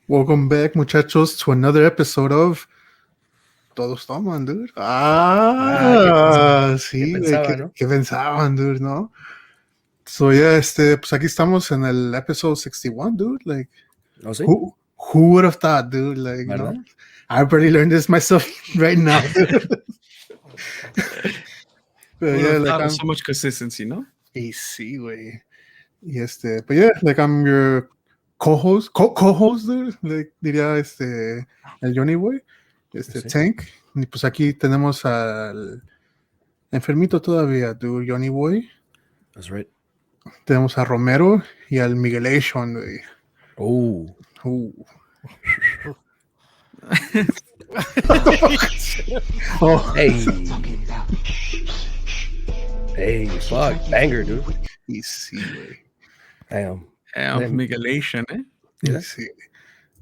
Welcome back, muchachos, to another episode of Todos Toman, dude. ¿Qué Sí, güey, pensaba, no? ¿qué pensaban, dude, no? So, yeah, pues aquí estamos en el episode 61, dude. Like, ¿No sí? who would have thought, dude? Like, you know, ¿Verdad? I barely learned this myself right now, dude. But yeah, like, I'm, so much consistency, ¿no? y sí, güey. Y but yeah, like, I'm your co-host, dude. Like, diría, el Johnny Boy, Sí. Tank. Y pues aquí tenemos al enfermito todavía, dude, Johnny Boy. That's right. Tenemos a Romero y al Miguelation, güey. Oh. Oh, Hey. Hey, fuck. Banger, dude. y sí, güey. Damn. Miguelation, ¿eh? Y Yeah. sí.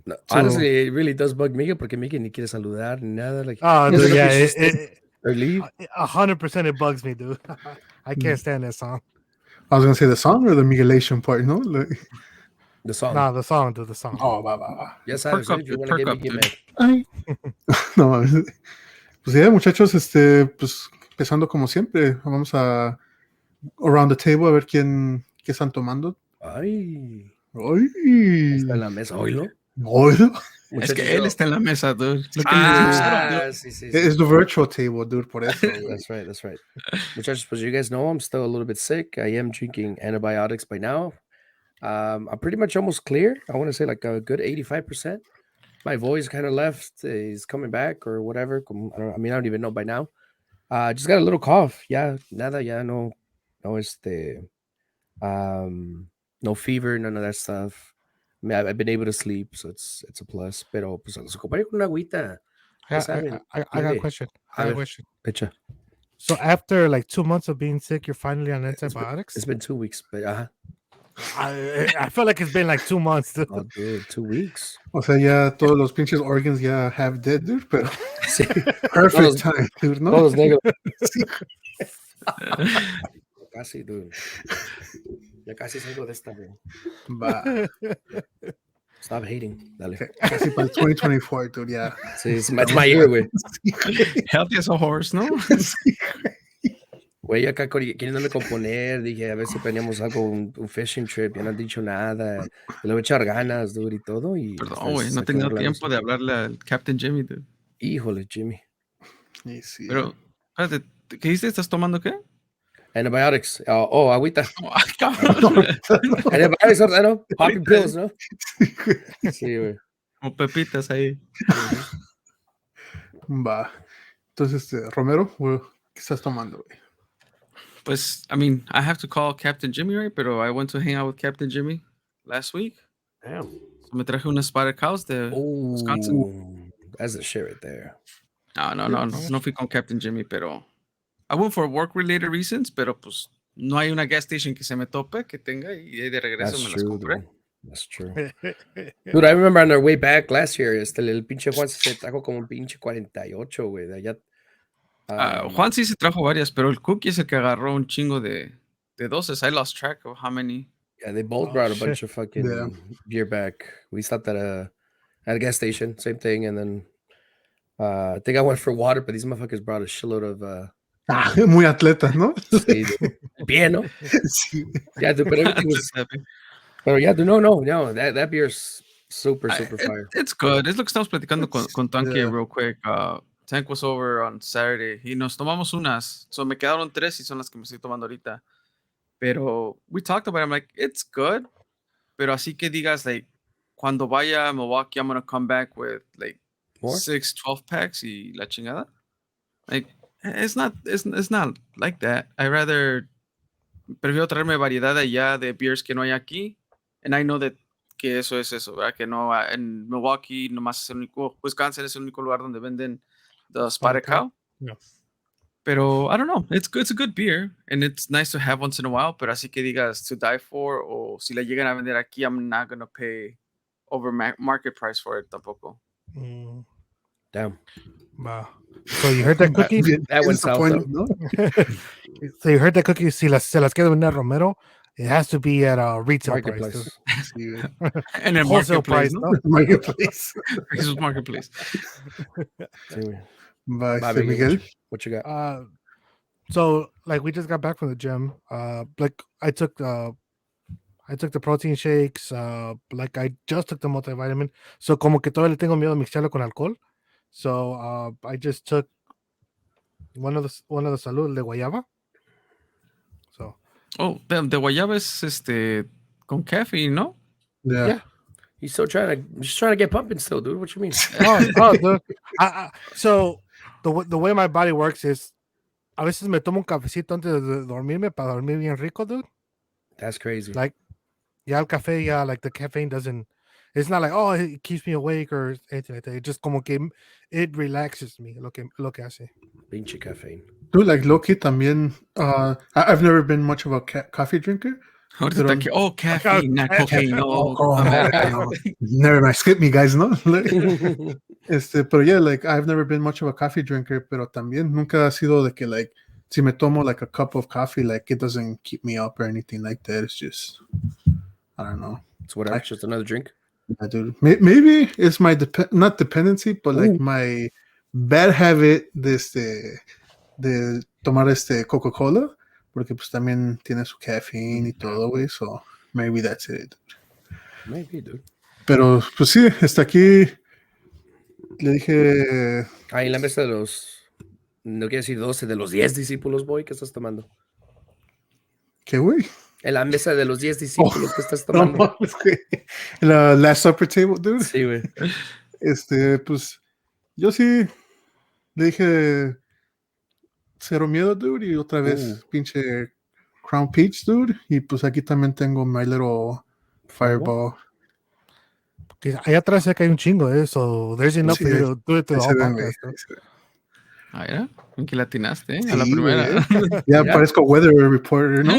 No, So- honestly, it really does bug Miguel porque Miguel ni quiere saludar ni nada. Like, Oh, dude, yeah, or leave. 100% it bugs me, dude. I can't stand that song. I was gonna say the song or the Miguelation part, no? Like, The song. Nah, the song, dude, the song. oh, va. Ya sabes, Perk up, if you dude, want to perk get up, Miguel dude. mad. Ay. No mames. Pues ya, muchachos, pues empezando como siempre, vamos a around the table a ver qué están tomando. Ay. Ay. Está en la mesa. Oílo. Oílo. Es que él está en la mesa, dude. Lo que Sí. It's the virtual table, dude, por eso. güey. That's right. Muchachos, pues you guys know I'm still a little bit sick. I am drinking antibiotics by now. I'm pretty much almost clear. I want to say like a good 85%. My voice kind of left. Is coming back or whatever. I don't even know by now. Just got a little cough. Yeah, nada, yeah, no, no fever, none of that stuff. I mean, I've been able to sleep, so it's a plus. Pero pues se acompaña con una agüita. I got a question. I got a question. Pecha. So after like 2 months of being sick, you're finally on antibiotics? It's been 2 weeks, but I feel like it's been like 2 months, dude. oh, dude, 2 weeks. O sea, ya todos los pinches organs ya have dead, dude, pero Sí. perfect Todos- time, dude, ¿no? Todos negros. Sí. Casi, dude. Ya casi salgo de esta, bro. Va. Stop hating. Dale. Casi para el 2024, dude, ya. Sí, it's my year, güey. Sí, güey. Healthy as a horse, ¿no? Sí, Güey, acá queriéndome componer, dije, a ver si planeamos algo, un fishing trip, ya no han dicho nada, le voy a echar ganas, dude, y todo, y... Perdón, güey, no he tenido tiempo de hablarle al Captain Jimmy, dude. Híjole, Jimmy. Y sí. Pero, espérate, ¿qué dijiste? ¿Estás tomando qué? Antibiotics. Agüita. Ay, cabrón. Antibiotics, ¿no? Popping pills, ¿no? Sí, güey. Como pepitas ahí. Va. Entonces, Romero, güey, ¿qué estás tomando, güey? Pues, I mean, I have to call Captain Jimmy, right? Pero I went to hang out with Captain Jimmy last week. Damn. So me traje unas spotted cows de Wisconsin. Ooh, that's the shit right there. No fui con Captain Jimmy, pero I went for work-related reasons, pero pues no hay una gas station que se me tope, que tenga, y de regreso That's me las true, compré. dude. That's true. Dude, I remember on our way back last year, el pinche Juan se trajo como un pinche 48, güey, de allá. Juan sí se trajo varias, pero el Cookie es el que agarró un chingo de doces. I lost track of how many. Yeah, they both Oh, brought a shit. bunch of fucking Yeah. beer back. We stopped at a gas station, same thing, and then I think I went for water, but these motherfuckers brought a shitload of Muy atleta, ¿no? sí, dude. Bien, no? Sí. Yeah, dude, but everything was. But yeah, dude, no, that beer's super fire. It's good. Es lo que estamos platicando con Tanky Yeah. real quick. Tank was over on Saturday y nos tomamos unas. So me quedaron 3 y son las que me estoy tomando ahorita. Pero we talked about it. I'm like, it's good. Pero así que digas, like, cuando vaya a Milwaukee, I'm going to come back with like More? 6, 12 packs y la chingada. Like, it's not like that. I rather prefiero traerme variedad allá de beers que no hay aquí. And I know that que eso es eso, ¿verdad? Que no en Milwaukee nomás es el único, Wisconsin es el único lugar donde venden the spotted cow. Yeah. Pero I don't know, it's a good beer and it's nice to have once in a while, pero así que digas to die for o si la llegan a vender aquí, I'm not gonna pay over market price for it tampoco. Mm, Damn. wow. So you heard that, Cookie? That went south, though. ¿no? So you heard that, Cookie? Si se las queda venir a Romero, it has to be at a retail price. Marketplace. Sí, güey. En el Wholesale marketplace, price, ¿no? ¿no? Marketplace. Sí, Jesús Marketplace. güey. Va, Va, Miguel. what you got? So like we just got back from the gym. Like I took the protein shakes. Like I just took the multivitamin. So como que todavía le tengo miedo a mixarlo con alcohol. So I just took one of the salud de guayaba. So Oh, de guayaba es con caffeine, ¿no? Yeah. He's still just trying to get pumping still, dude. What you mean? Dude. So the way my body works is a veces me tomo un cafecito antes de dormirme para dormir bien rico, dude. That's crazy. Like, yeah, el café, yeah, like the caffeine doesn't. It's not like, oh, it keeps me awake or anything like that. It just como que it relaxes me. Lo que hace. Pinche caffeine. Dude, like Loki también. I've never been much of a coffee drinker. Ahorita Pero- está aquí. Oh, caffeine, not cocaine. No. no. Never mind, skip me, guys, ¿no? Pero yeah, like I've never been much of a coffee drinker, pero también nunca ha sido de que like si me tomo like a cup of coffee, like it doesn't keep me up or anything like that. It's just I don't know. It's whatever. Just another drink. Yeah, dude. Maybe it's my not dependency, but like my bad habit de tomar Coca-Cola, porque pues también tiene su caffeine y todo, güey. So maybe that's it. Maybe, dude. Pero pues sí, hasta aquí le dije. Ah, y la mesa de los. No quiero decir 12, de los 10 discípulos, boy, ¿qué estás tomando? ¿Qué, güey? En la mesa de los 10 discípulos, ¿qué estás tomando? No, es que la Last Supper Table, dude. Sí, güey. Pues yo sí le dije cero miedo, dude, y otra vez pinche Crown Peach, dude, y pues aquí también tengo My Little Fireball. Que allá atrás sé que hay un chingo, so there's enough Sí, for you to do it to the Ahí whole se ven, podcast. güey, ahí se ven. Ah, ¿era? ¿En qué latinaste? A Sí, la primera. güey. Ya Mira. parezco weather reporter, ¿no?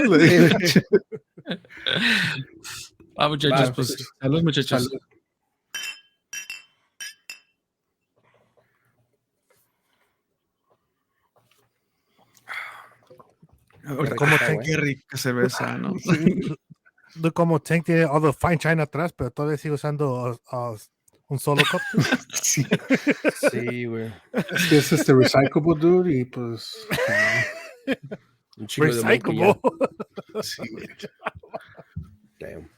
Ah, muchachos, Va, pues salud, muchachos. Salud. Ahorita, ¿Cómo qué rica cerveza, ¿no? De como Tank tiene all the fine china atrás, pero todavía sigue usando un solo cup. Sí, Sí, güey. es recyclable, dude, y pues Un chingo de Recyclable. moquilla. sí, güey. Damn.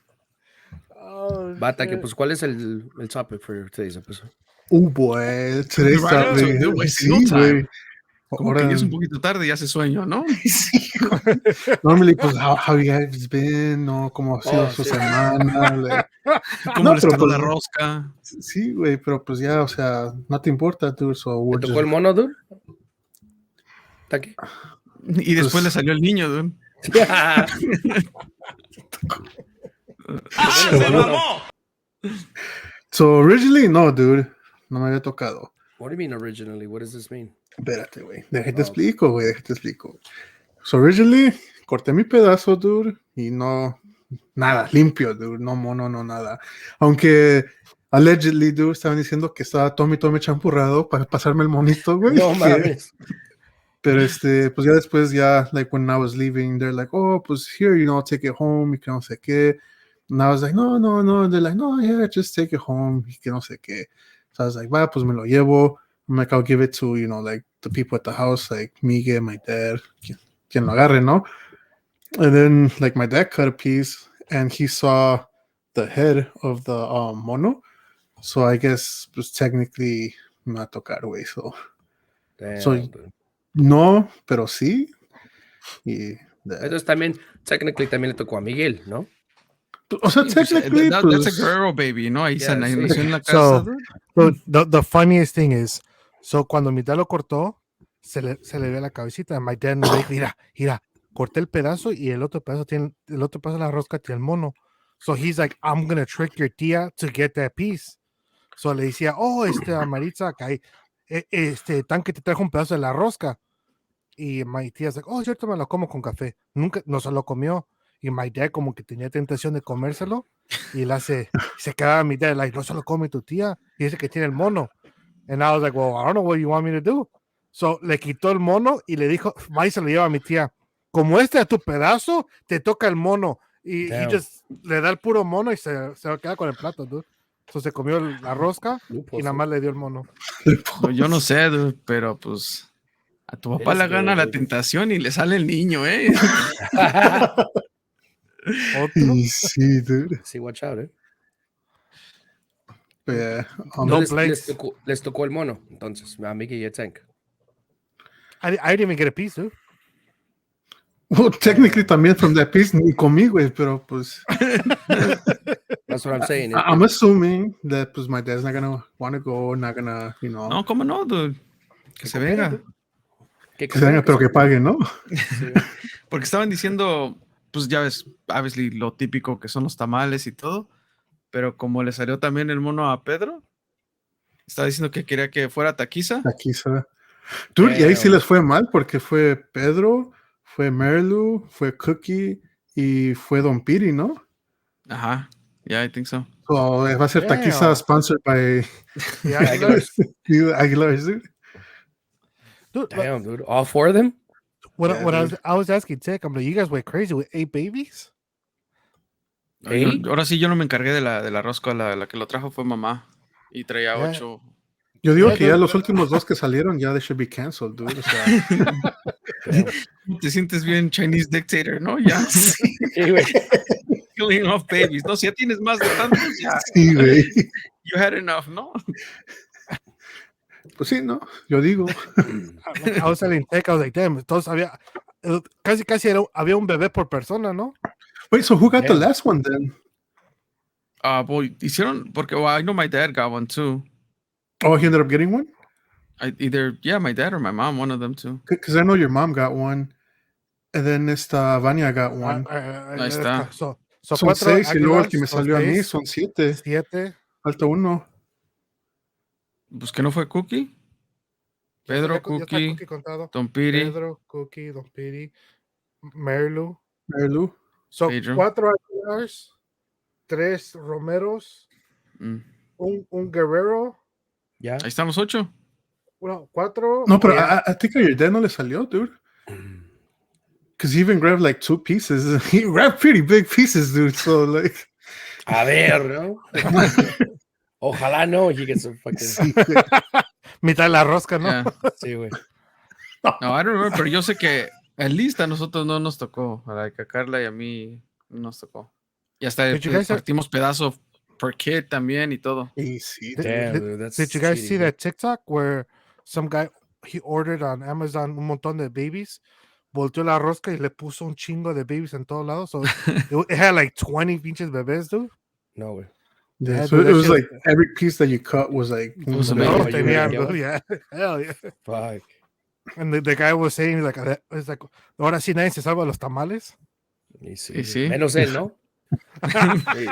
Oh, Bata, que shit. pues, ¿cuál es el topic for today's episode? Boy, today's Right, topic. dude, wasting Sí, no time. güey. Como Ahora, que ya es un poquito tarde y hace sueño, ¿no? sí, güey. Normally, pues, how you guys been, ¿no? ¿Cómo ha sido su sí. semana? Like, ¿Cómo les pero quedó la pues, rosca? sí, güey, pero pues ya, o sea, no te importa, dude, so we're ¿Te just... tocó el mono, dude? ¿Está aquí? Y después le salió el niño, dude. So, originally, no, dude, no me había tocado. What do you mean originally? What does this mean? Espérate, güey, déjate explico, güey, déjate explico. So, originally, corté mi pedazo, dude, y no, nada, limpio, dude, no mono, no nada. Aunque, allegedly, dude, estaban diciendo que estaba Tommy champurrado para pasarme el monito, güey. No que- mames. Pero pues ya después, ya, like, when I was leaving, they're like, oh, pues here, you know, take it home, y que no sé qué. And I was like, no. And they're like, no, yeah, just take it home, y que no sé qué. So I was like, va, pues me lo llevo. I'm like, I'll give it to, you know, like, the people at the house, like, Miguel, my dad, quien lo agarre, ¿no? And then, like, my dad cut a piece, and he saw the head of the mono. So I guess, pues, technically, me va a tocar, güey, so... Damn, So- dude. No, pero sí. Y, Entonces también, technically, también le tocó a Miguel, ¿no? o sea, Sí, pues, technically, that's a pues, Guerrero baby, ¿no? Ahí Yeah, sí. nació en la So- casa, dude. So the funniest thing is, so cuando mi dad lo cortó, se le ve la cabecita. My dad me dijo, mira, corté el pedazo y el otro pedazo de la rosca tiene el mono. So he's like, I'm gonna trick your tía to get that piece. So le decía, oh, Maritza, acá tanque te trajo un pedazo de la rosca. Y my tía's like, oh, cierto, me lo como con café. Nunca, no se lo comió. Y my dad como que tenía tentación de comérselo. Y se quedaba mi dad, like, no se lo come tu tía. Y dice que tiene el mono. And I was like, well, I don't know what you want me to do. So le quitó el mono y le dijo, va y se lo lleva a mi tía. Como este es tu pedazo, te toca el mono. Y he Damn. just le da el puro mono y se queda con el plato, dude. So se comió la rosca y Loopholes, nada más le dio el mono. No, yo no sé, dude, pero pues a tu papá Eres le gana good, la dude. tentación y le sale el niño, ¿eh? Otro. Y sí, dude. Sí, watch out, eh. But yeah, No les blanks. tocó el mono, entonces, a Mickey y a Tank. I didn't even get a piece, dude. well, technically también from that piece ni comí, güey, pero pues That's what I'm saying. I'm assuming that pues my dad's not gonna want to go, not gonna, you know, No, ¿cómo no, dude? Que se venga. Que que se venga, pero que pague, ¿no? Sí. Porque estaban diciendo, pues ya ves, obviously lo típico que son los tamales y todo, pero como le salió también el mono a Pedro, estaba diciendo que quería que fuera taquiza. Aquí se Dude, y ahí sí Damn. les fue mal porque fue Pedro, fue Merlu, fue Cookie y fue Don Piri, ¿no? Ajá, yeah, I think so. So, va a ser taquiza Damn. sponsored by Yeah, Aguilars. Aguilar's, dude. dude, Damn, dude. All 4 of them? what Yeah, I was asking Tech, I'm like, you guys went crazy with 8 babies? Hey? Ahora sí yo no me encargué de la rosca, la que lo trajo fue mamá y traía Yeah. 8. Yo digo Yeah, que ya dude. los últimos 2 que salieron ya they should be canceled, dude. O sea, Damn. Te sientes bien Chinese dictator, ¿no? Ya. Sí, güey. Killing off babies. No, si ya tienes más de tantos, ya. sí, güey. You had enough, ¿no? Pues sí, no, yo digo. I was telling Tech, I was like, damn, entonces casi había un bebé por persona, ¿no? Wait, so who got the Damn. last one then? Boy, hicieron, porque I know my dad got one too. Oh, he ended up getting one? Either, yeah, my dad or my mom, one of them too. Because I know your mom got one. And then Vania got one. Ahí está. So Son 4 6 y luego el que me Aguilars, salió a mí 6, son 7. 7. Falta uno. Pues que no fue Cookie. Pedro, Cookie, contado. Don Piri, Pedro, Cookie, Don Piri, Merlu. Merlu. So Pedro. 4 Aguilars, 3 Romeros, mm. un Guerrero. Ya. Ahí estamos 8. Bueno, 4. No, pero I think a your dad no le salió, dude. Because he even grabbed like 2 pieces. He grabbed pretty big pieces, dude. So, like. A ver, ¿no? Ojalá no, he gets a fucking... Sí, Mitad de la rosca, ¿no? Yeah. Sí, güey. No, I don't remember, pero yo sé que en lista a nosotros no nos tocó. Like a Carla y a mí no nos tocó. Y hasta Did you guys- partimos pedazo per kid también y todo. y sí. Damn, Did- dude, that's Did you guys see cheating, that TikTok where some guy he ordered on Amazon un montón de babies, volteó la rosca y le puso un chingo de babies en todos lados? So it had like 20 pinches bebés, dude. No, güey. Yeah, Yeah, so dude, it that was shit- like every piece that you cut was like. It was a mm, baby. No, you tenían, already dude, yeah. Hell yeah. Fuck. And the guy was saying, like, ahora sí nadie se salva de los tamales. Y sí, Y sí. Menos él, ¿no?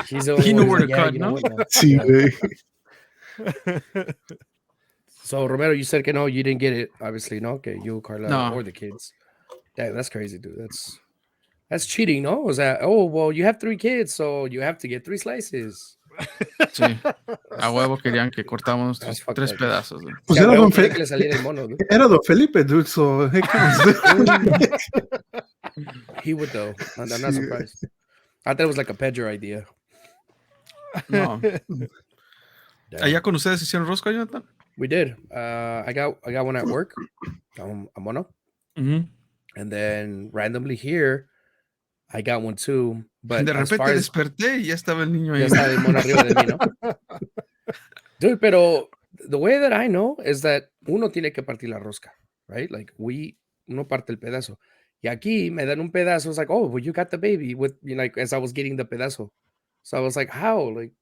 He's the He one knew who's where like, to yeah, cut, you know ¿no? what, no. Sí, Yeah. güey. So, Romero, you said que no, you didn't get it, obviously, no? Okay, you, Carla, No. or the kids. Damn, that's crazy, dude. That's cheating, no? Was that, oh, well, you have 3 kids, so you have to get 3 slices. Sí. A huevo querían que cortamos That's 3 fucked up. pedazos. Dude. Pues Sí, a era huevo Don quería Fe- que le saliera el mono, dude. Era Don Felipe, dude. So it counts. He would, though. I'm not Sí. surprised. I thought it was like a Pedro idea. No. Damn. ¿Allá con ustedes hicieron rosca, Jonathan? We did. I got one at work, a mono, Ujú. and then randomly here, I got one too. But De as repente far as desperté y ya estaba el niño ya ahí. estaba el mono arriba de mí, ¿no? Dude, pero the way that I know is that uno tiene que partir la rosca, right? Like uno parte el pedazo. Y aquí me dan un pedazo. It's like, oh, well, you got the baby with, you know, like as I was getting the pedazo. So I was like, how? Like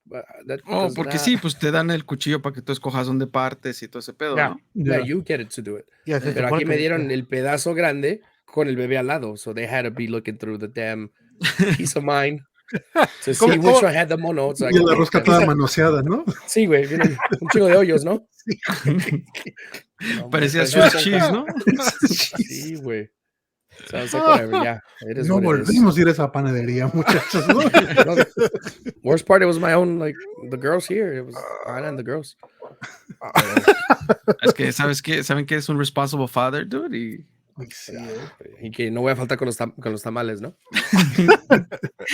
that. Oh, does porque not- sí, pues te dan el cuchillo para que tú escojas dónde partes y todo ese pedo, Yeah. ¿no? Yeah, Yeah. you get it to do it. Yeah, se Pero supone aquí me que- dieron el pedazo grande con el bebé al lado. So they had to be looking through the damn piece of mine to see ¿Cómo- which cómo- one had the mono. It's like, Y la okay, rosca that's- toda manoseada, ¿no? sí, güey, viene un chingo de hoyos, ¿no? No, Parecía pues, Swiss ya- cheese, ¿no? Sí, güey. So I was like, whatever, yeah. It is No what it is. volvimos a ir a esa panadería, muchachos. ¿no? No, worst part, it was my own, like, the girls here. It was Ana and the girls. Es que, ¿sabes qué? ¿Saben qué es un responsible father, dude? Y Sí, eh. Y que no voy a faltar con los tamales, ¿no?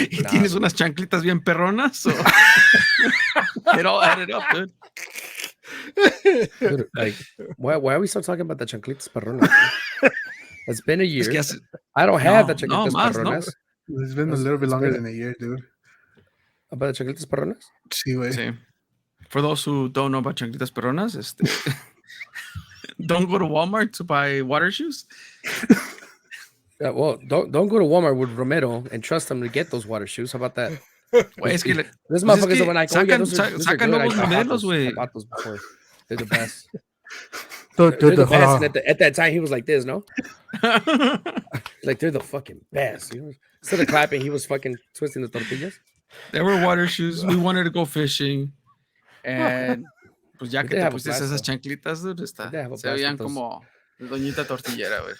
¿Y Nah, tienes dude. unas chanclitas bien perronas? O... It all added up, dude. Dude, like, why are we still talking about the chanclitas perronas? Dude? It's been a year. Es que hace... I don't have the No, chanclitas más, ¿no? perronas. It's been a little bit It's longer been- than a year, dude. About the chanclitas perronas? Sí, güey. Sí. For those who don't know about chanclitas perronas, don't go to Walmart to buy water shoes. Yeah, well, don't go to Walmart with Romero and trust him to get those water shoes. How about that? Güey, es que This pues motherfucker's es the que one like, oh, yeah, those are sacan good. nuevos I bought modelos, güey. I bought those before. They're the best. Dude, They're the hold best. on. And at that time, he was like this, no? Like, they're the fucking best. You know? Instead of clapping, he was fucking twisting the tortillas. There were water shoes. We wanted to go fishing. And pues ya They que did te have a pusiste esas plazo. chanclitas, dude, They did have a se veían plazo, como doñita tortillera, güey.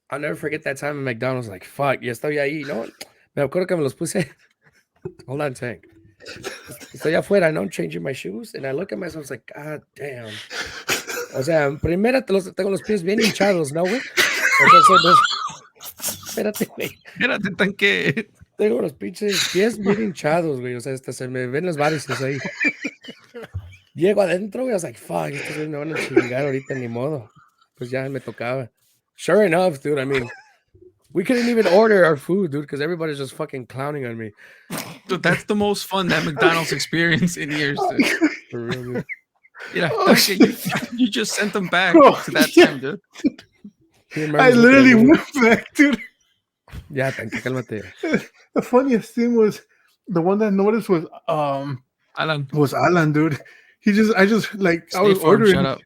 I'll never forget that time at McDonald's. Like, fuck, ya estoy ahí, ¿no? Me acuerdo que me los puse. Hold on, Tank. Estoy afuera, ¿no? Changing my shoes. And I look at myself, I was like, God damn. O sea, en primera tengo los pies bien hinchados, ¿no, güey? Entonces, espérate, güey. Espérate, tanque. Tengo los pinches pies bien hinchados, güey. O sea, hasta se me ven las varices ahí. Llego adentro, güey. I was like, fuck, estos güeyes me van a chingar ahorita, ni modo. Pues ya me tocaba. Sure enough, dude, I mean, we couldn't even order our food, dude, because everybody's just fucking clowning on me. Dude, that's the most fun that McDonald's experience in years, dude. For real, dude. Mira, Oh, tanque, you just sent them back Bro, to that yeah. time, dude. He I remembers literally what went back, dude. Ya, Tanque, cálmate. The funniest thing was the one that I noticed was Alan, dude. I just like I State was Farm, ordering. shut up.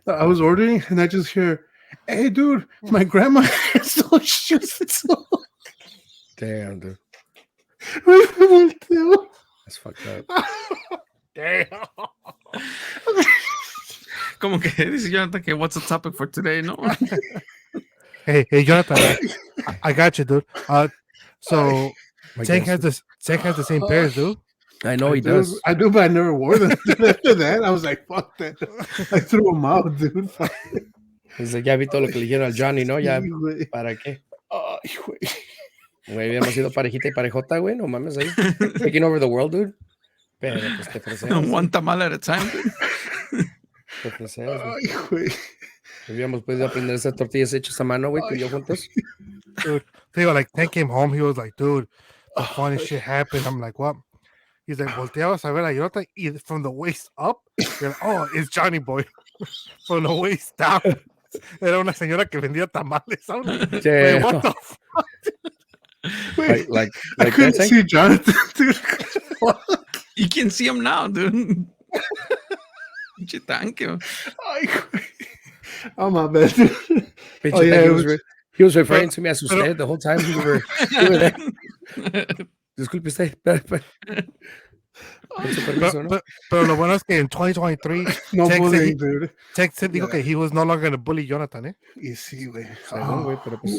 I was ordering and I just hear, "Hey, dude, my grandma has those shoes." Damn, dude. That's fucked up. Damn. Como que dice Jonathan que what's the topic for today, no? Hey, Jonathan, I got you, dude. So My Tank gosh, has the same pairs, dude. I know he does. I do, but I never wore them. After that, I was like, "Fuck that!" I threw them out, dude. Fuck. Dice, ya vi todo lo que le dijeron al Johnny, ¿no? Ya, Sí, güey. ¿para qué? Ay, güey. Güey, habíamos sido parejita y parejota, güey. No mames ahí. Taking over the world, dude. Pero, pues, te freseas. One tamal at a time, dude. Te freseas, güey. Ay, güey. Habíamos podido aprender a hacer tortillas hechas a mano, güey, tú y yo juntos. Dude, Theo, like Tank came home, he was like, dude, the funniest shit happened. I'm like, what? He's like, volteabas a ver a Jonathan, y from the waist up, you're like, oh, it's Johnny Boy. From the waist down. Era una señora que vendía tamales. I'm like, Yeah. wait, what the fuck? Wait, Like I couldn't dancing? see Jonathan, dude. You can see him now, dude. Pinche tanque. Ay, güey. Oh, my bad. Pinche Oh, yeah, Tanque it was was- he was referring to me as usted the whole time you were there. Disculpe usted. Con su permiso, ¿no? Pero lo bueno es que en 2023, No Tex bullying, dude. Tex dijo que he was no longer going to bully Jonathan, eh? Y sí, güey. Según, güey, pero pues,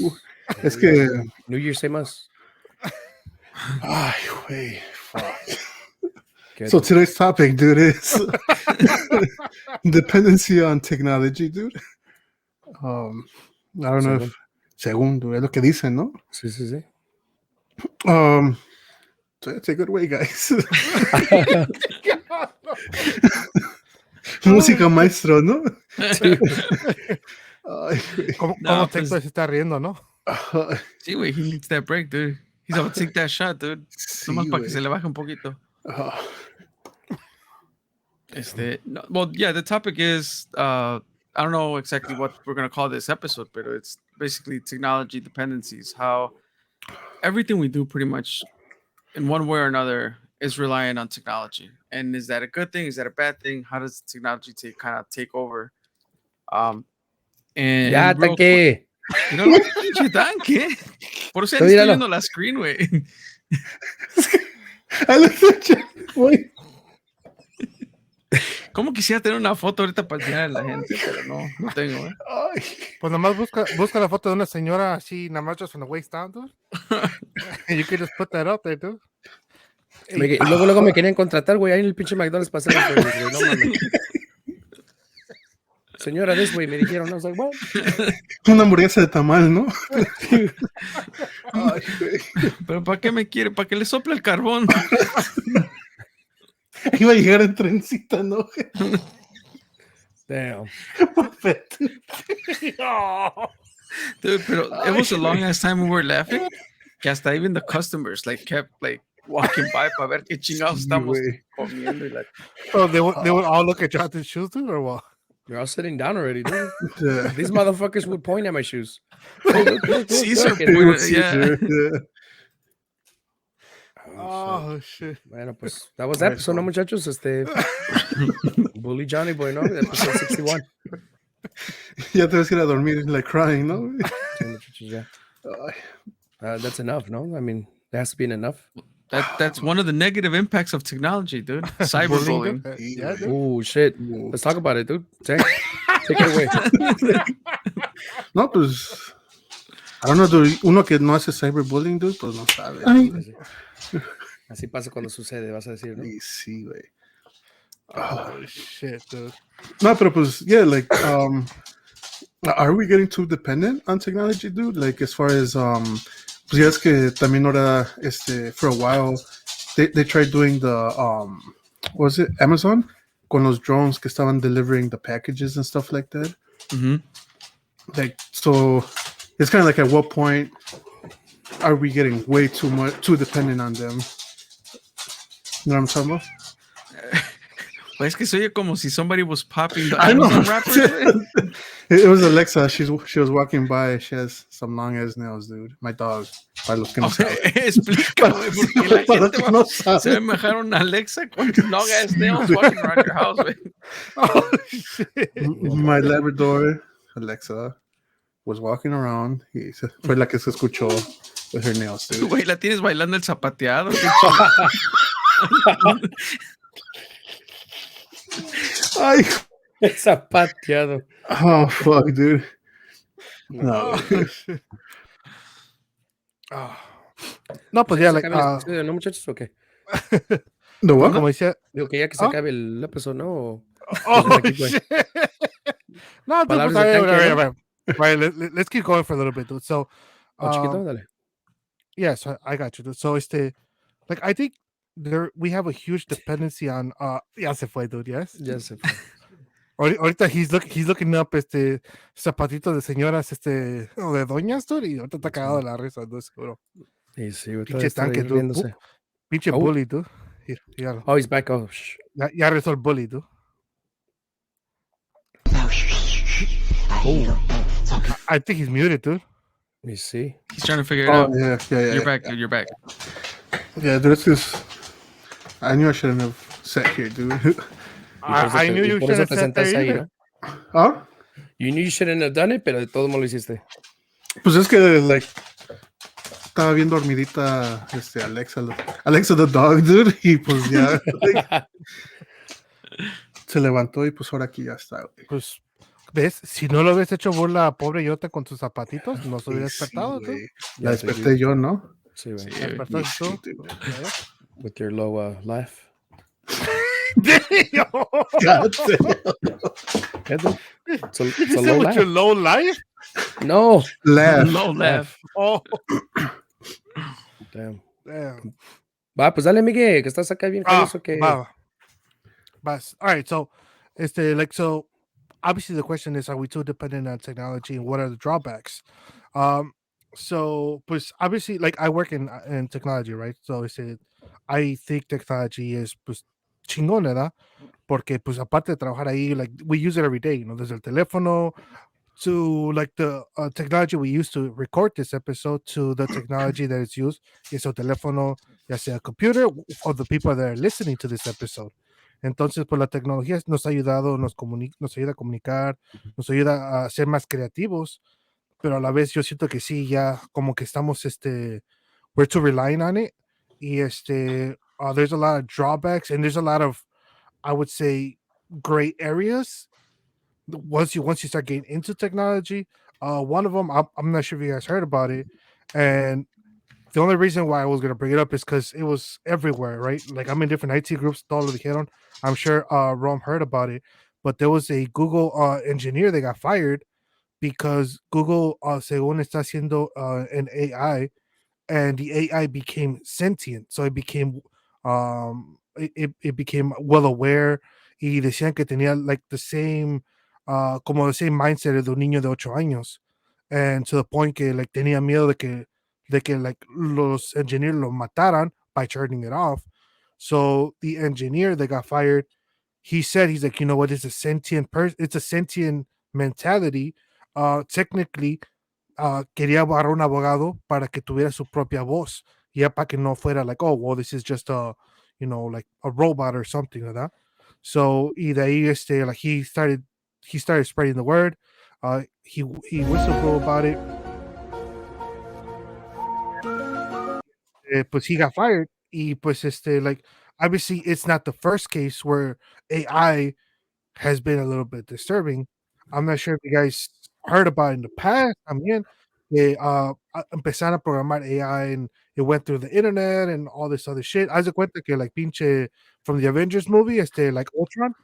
Es que. New Year, same us. Ay, güey. Fuck. Good. So today's topic, dude, is dependency on technology, dude. I don't know if según, dude, es lo que dicen, ¿no? Sí, sí, sí. So it's a good way, guys. Música maestro, ¿no? Ay, güey. ¿Cómo No, Tex pues- se está riendo, no? Ay, Sí, güey, he needs that break, dude. He's about to take that shot, dude. sí, Nomás para que güey. se le baje un poquito. Ah, No, well, yeah, the topic is I don't know exactly what we're gonna call this episode, but it's basically technology dependencies. How everything we do, pretty much, in one way or another, is reliant on technology. And is that a good thing? Is that a bad thing? How does technology kind of take over? And Ya, real Tanque. You know, pinche tanque. Por eso ya Tú ni estoy míralo. viendo la screen, güey. I looked at you, güey. ¿Cómo quisiera tener una foto ahorita para enseñar a la gente? Pero no tengo, ¿eh? Ay, Pues nomás busca la foto de una señora así, nada más just from the waist down, dude. And you can just put that up there, dude. Y luego me querían contratar, güey, ahí en el pinche McDonald's para hacer los juegos, güey. No mames. señora, this way, me dijeron. I was like, what? Una hamburguesa de tamal, ¿no? Ay, güey. Pero ¿para qué me quiere? ¿Para que le sople el carbón? Iba a llegar en trencita, ¿no? Damn. Dude, pero it was a long ass time we were laughing. Que hasta even the customers like kept like walking by para ver qué chingados Sí, estamos güey. comiendo. Y like, Oh, they would all look at Jonathan's shoes, dude, or what? You're all sitting down already, dude. Yeah. These motherfuckers would point at my shoes. Hey, look, Caesar look. pointed- Caesar, yeah. Oh, shit. Bueno, pues that was the episode, ¿no, muchachos? Bully Johnny Boy, ¿no? Episode 61. Ya te vas a ir a dormir, like crying, ¿no? Sí, muchachos, ya. Ay, That's enough, no? I mean, there has to be enough. that's one of the negative impacts of technology, dude. Cyberbullying. Yeah, dude. Oh, shit. Let's talk about it, dude. Take it away. No, pues. I don't know, dude. Uno que no hace cyberbullying, dude, pues no sabe. Así pasa cuando sucede, vas a decir, ¿no? Y sí, güey. Oh, shit, dude. No, pero pues, yeah, like, are we getting too dependent on technology, dude? Like, as far as, pues ya es que también ahora, for a while, they tried doing the, what was it, Amazon? Con los drones que estaban delivering the packages and stuff like that. Mm-hmm. Like, so, it's kind of like, at what point are we getting way too dependent on them? You know what I'm talking about? Pues es que se oye como si somebody was popping the I know. Amazon wrapper. It was Alexa. She was walking by. She has some long ass nails, dude. My dog. Para los que no saben. Explícame, porque la Para los gente que va- no se saben. va a dejar una Alexa con long ass nails walking around your house, güey. Oh, shit. My Labrador, Alexa, was walking around. Fue la que se escuchó with her nails, dude. Güey, la tienes bailando el zapateado. Ay, Zapateado. oh, fuck, dude. No. Oh, shit. Oh. No, pues ya, ¿Se like, acaba el episodio, ¿no, muchachos? ¿O qué? The what? como decía, Digo que ya que se ¿Ah? acabe el episodio, ¿no? ¿O oh, Pues aquí, güey. shit. No, dude, Palabras pues, de all tanque, right, let's keep going for a little bit, dude. So, Oh, chiquito, dale. yeah, so I got you, dude. So, like, I think we have a huge dependency on, ya se fue, dude, yes? Ya se fue. Ahorita he's looking up, zapatitos de señoras, o de doñas, dude, y ahorita está cagado de la risa, dude, seguro. Sí, sí, güey. Pinche Está tanque, ahí dude. riéndose. Pinche Oh. bully, dude. Míralo. Oh, he's back. Oh, shh. Ya rezó el bully, dude. I think he's muted, dude. Let me see. He's trying to figure it Oh, out. yeah. You're back, dude. You're back. Yeah, dude, it's just. I knew I shouldn't have sat here, dude. I knew you Por should eso have te sat there sentaste ahí, either. ¿no? ¿Ah? You knew you shouldn't have done it, pero de todo modo lo hiciste. Pues es que, like, estaba bien dormidita, Alexa the dog, dude, y pues ya, like, se levantó y pues ahora aquí ya está, güey. Pues, ¿ves? Si no lo hubieras hecho burla, pobre Yota, con tus zapatitos, no se hubiera Sí, despertado, tú. güey. La Ya sé, desperté yo, ¿no? Sí, güey. Sí, ¿Te despertaste Sí, tú? dude. With your low laugh. Damn! God damn. Yeah, dude. It's a You low said with laugh. your low life? No. Laugh. Low laugh. Oh, Damn. damn. Va, pues dale, Miguel, que estás acá bien curioso que... Va. Vas. All right, so, so obviously the question is, are we too dependent on technology, and what are the drawbacks? So, pues, obviously, like, I work in technology, right? So, I think technology is, pues, chingón, ¿verdad? Porque, pues, aparte de trabajar ahí, like, we use it every day, you know, desde el teléfono to, like, the technology we use to record this episode to the technology that is used, es el teléfono, ya sea computer, or the people that are listening to this episode. Entonces, pues la tecnología nos ha ayudado, nos ayuda a comunicar, nos ayuda a ser más creativos, pero a la vez yo siento que sí, ya como que estamos, we're too relying on it, y there's a lot of drawbacks, and there's a lot of, I would say, gray areas once you start getting into technology. One of them, I'm not sure if you guys heard about it, and the only reason why I was going to bring it up is because it was everywhere, right? Like, I'm in different IT groups, todo lo dijeron. I'm sure Rom heard about it. but there was a Google engineer that got fired because Google, según está haciendo an AI, and the AI became sentient, so it became it became well aware, y decían que tenía like the same como the same mindset de un niño de 8 años, and to the point que like tenía miedo de que like los engineers lo mataran by turning it off. So the engineer that got fired, he said, he's like, you know what, it's a sentient person, it's a sentient mentality. Technically, quería agarrar un abogado para que tuviera su propia voz, ya para que no fuera like, oh, well, this is just a, like a robot or something like that. So, y de ahí, like he started spreading the word. He whistleblower about it. Pues he got fired. Y pues like obviously it's not the first case where AI has been a little bit disturbing. I'm not sure if you guys heard about it in the past. También que empezaron a programar AI and it went through the internet and all this other shit. Haz de cuenta que like pinche from the Avengers movie, like Ultron,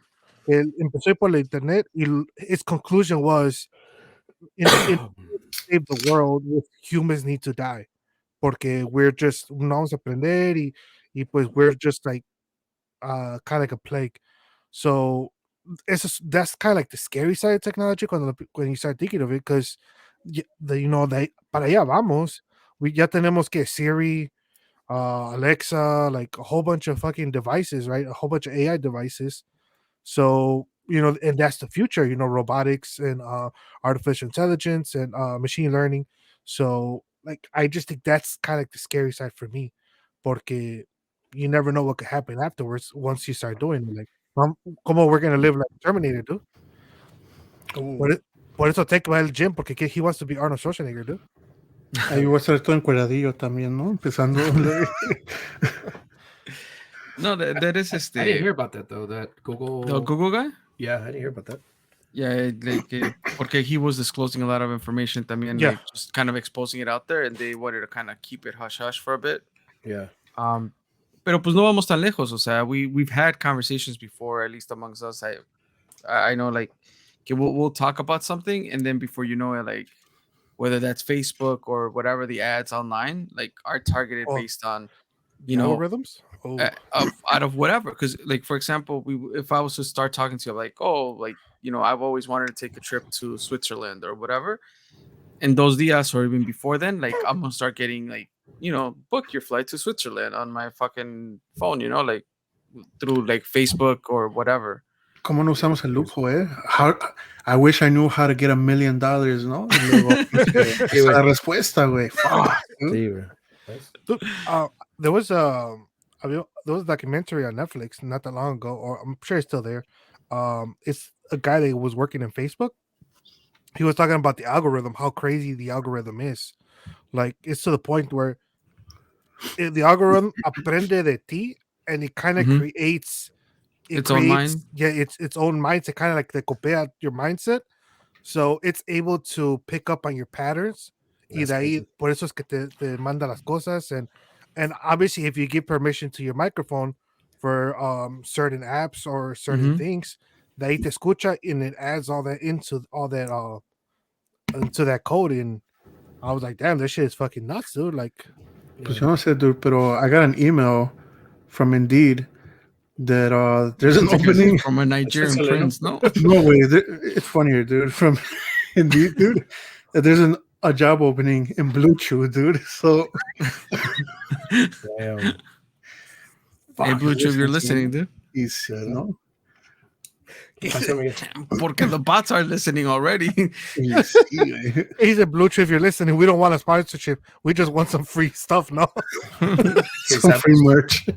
él empezó por la internet y its conclusion was in save the world, humans need to die. Porque we're just no vamos a aprender y pues we're just like kind of like a plague. So that's kind of like the scary side of technology when you start thinking of it, because para allá vamos. We ya tenemos que Siri, Alexa, like a whole bunch of fucking devices, right? A whole bunch of AI devices. So and that's the future. Robotics and artificial intelligence and machine learning. So like I just think that's kind of like the scary side for me, porque you never know what could happen afterwards once you start doing it. Like, como we're gonna live like Terminator, dude. Por eso Tech va al gym, porque he wants to be Arnold Schwarzenegger, dude. Ahí voy a estar todo encueradillo también, ¿no? Empezando. No, that is I didn't hear about that though. That Google. The Google guy. Yeah, I didn't hear about that. Yeah, porque he was disclosing a lot of information también, Yeah. like just kind of exposing it out there, and they wanted to kind of keep it hush hush for a bit. Yeah. Pero pues no vamos tan lejos. O sea, we've had conversations before, at least amongst us. I know, like, okay, we'll talk about something, and then before you know it, like, whether that's Facebook or whatever the ads online, like, are targeted based on, algorithms out of whatever. Because, like, for example, if I was to start talking to you, like, oh, like, I've always wanted to take a trip to Switzerland or whatever, and those días or even before then, like, I'm gonna start getting like, book your flight to Switzerland on my fucking phone, like through like Facebook or whatever. ¿Cómo no usamos el lujo, I wish I knew how to get $1 million, ¿no? Y luego, la respuesta, güey. There was a documentary on Netflix not that long ago, or I'm sure it's still there. It's a guy that was working in Facebook. He was talking about the algorithm, how crazy the algorithm is. Like, it's to the point where the algorithm aprende de ti, and it kind of creates its own mind. Yeah, its own mindset, kind of like the copia your mindset. So it's able to pick up on your patterns. Y de ahí, por eso es que te manda las cosas. And obviously, if you give permission to your microphone for certain apps or certain things, de ahí te escucha, and it adds all that into that code. And I was like, damn, this shit is fucking nuts, dude. Like, pues yo no sé, dude, pero I got an email from Indeed that there's an opening from a Nigerian prince. No way, it's funnier, dude. From Indeed, dude, there's a job opening in Blue Chew, dude. So Damn. Hey, Blue Chew, if you're listening, dude. Easy, ¿no? Porque the bots are listening already. He's a Blue Chew. If you're listening, we don't want a sponsorship. We just want some free stuff, no? Some free merch.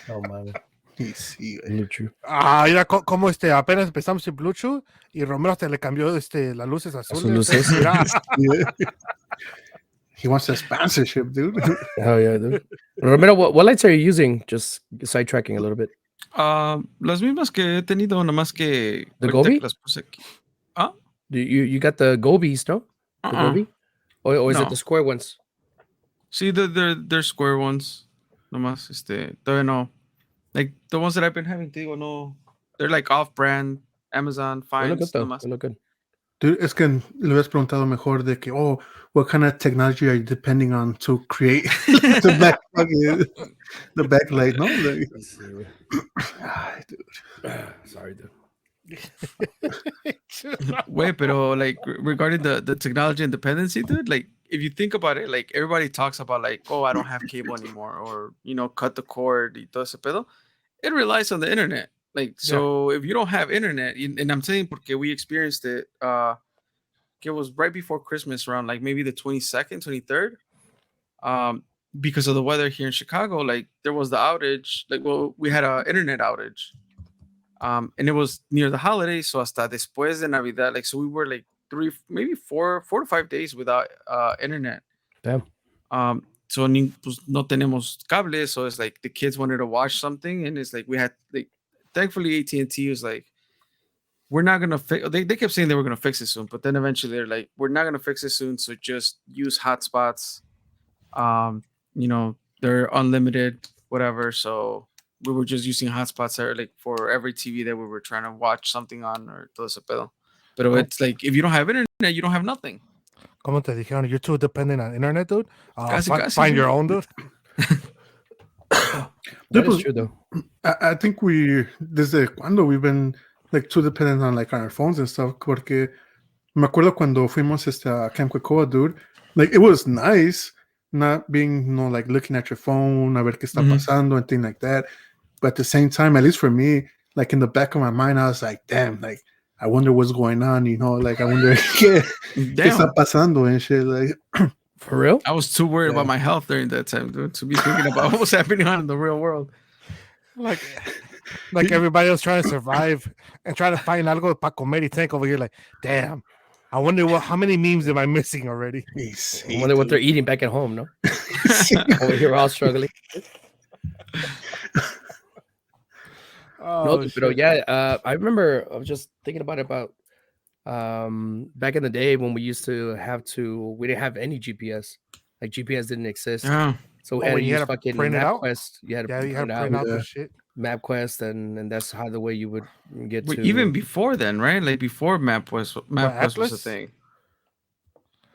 Oh, man. Sí, Blue Chew. Mira cómo apenas empezamos en Blue Chew y Romero hasta le cambió las luces azules. He wants a sponsorship, dude. Oh yeah, dude. Romero, what lights are you using? Just sidetracking a little bit. Las mismas que he tenido, nada más que the Gobi. Las puse aquí. You got the Gobies, no? The Gobi, or is it the square ones? See, they're square ones. Nomás, todavía no. Like the ones that I've been having, te digo, no. They're like off-brand Amazon They look good finds. though. Nomás. They look good. Dude, es que le hubieras preguntado mejor de que, oh, what kind of technology are you depending on to create the backlight, no? Like, Let's see, güey. ay, dude. Sorry, dude. Wait, pero like regarding the technology and dependency, dude, like if you think about it, like everybody talks about like, oh, I don't have cable anymore, or cut the cord y todo ese pedo. It relies on the internet. Like, so if you don't have internet, and I'm saying porque we experienced it, it was right before Christmas, around like maybe the 22nd, 23rd. Because of the weather here in Chicago, like there was the outage. Like, well, we had an internet outage. And it was near the holidays, so hasta después de Navidad, like, so we were like 4 to 5 days without internet. Damn. So pues, no tenemos cable, so it's like the kids wanted to watch something, and it's like we had like, thankfully AT&T was like, we're not gonna fix. They kept saying they were gonna fix it soon, but then eventually they're like, we're not gonna fix it soon, so just use hotspots. They're unlimited, whatever. So we were just using hotspots like for every TV that we were trying to watch something on or todo ese pedo. But it's like, if you don't have internet, you don't have nothing. ¿Cómo te dijeron? You're too dependent on internet, dude. Casi, Find your own, dude. That is true though. I think desde cuando we've been like too dependent on like on our phones and stuff, porque me acuerdo cuando fuimos a Camp Cocoa, dude, like it was nice not being, like looking at your phone, a ver qué está pasando and things like that. But at the same time, at least for me, like in the back of my mind, I was like, damn, like I wonder what's going on, like I wonder qué está pasando and shit. Like, for real? I was too worried about my health during that time, dude, to be thinking about what was happening on in the real world. Like everybody else trying to survive and trying to find algo para comer y think over here like, damn, I wonder how many memes am I missing already? I wonder what they're eating back at home, no? Over here, we're all struggling. No, but yeah, I remember I was just thinking about back in the day when we used to we didn't have any GPS. Like GPS didn't exist. Yeah. So we had to use fucking print it out? MapQuest. You had to print out the shit. MapQuest, and that's how the way you would get to. Even before then, right? Like before MapQuest was a thing.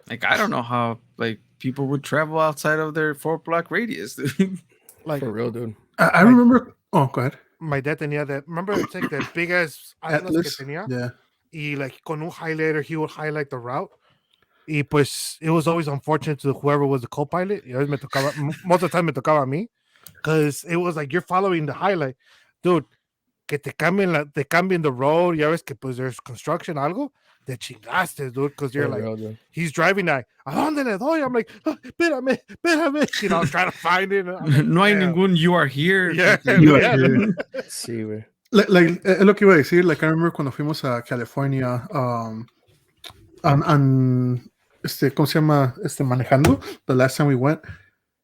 Like, I don't know how like people would travel outside of their 4-block radius, dude. Like, for real, dude. I remember. Oh, go ahead. My dad tenía that. Remember, it's like that big ass atlas que tenía. Yeah. Y like con un highlighter, he would highlight the route. Y pues it was always unfortunate to whoever was the co-pilot. Most of the time me tocaba a mí, because it was like you're following the highlight, dude. Que te cambien the road. Ya ves que pues there's construction algo. Te chingaste, dude, because you're like, real, he's driving like, ¿a dónde le doy? I'm like, oh, espérame. Trying to find it. Like, no hay ningún you are here. Yeah, you are here. Sí, güey. Like, es lo que iba a decir. Like, I remember cuando fuimos a California, ¿cómo se llama? Manejando. The last time we went,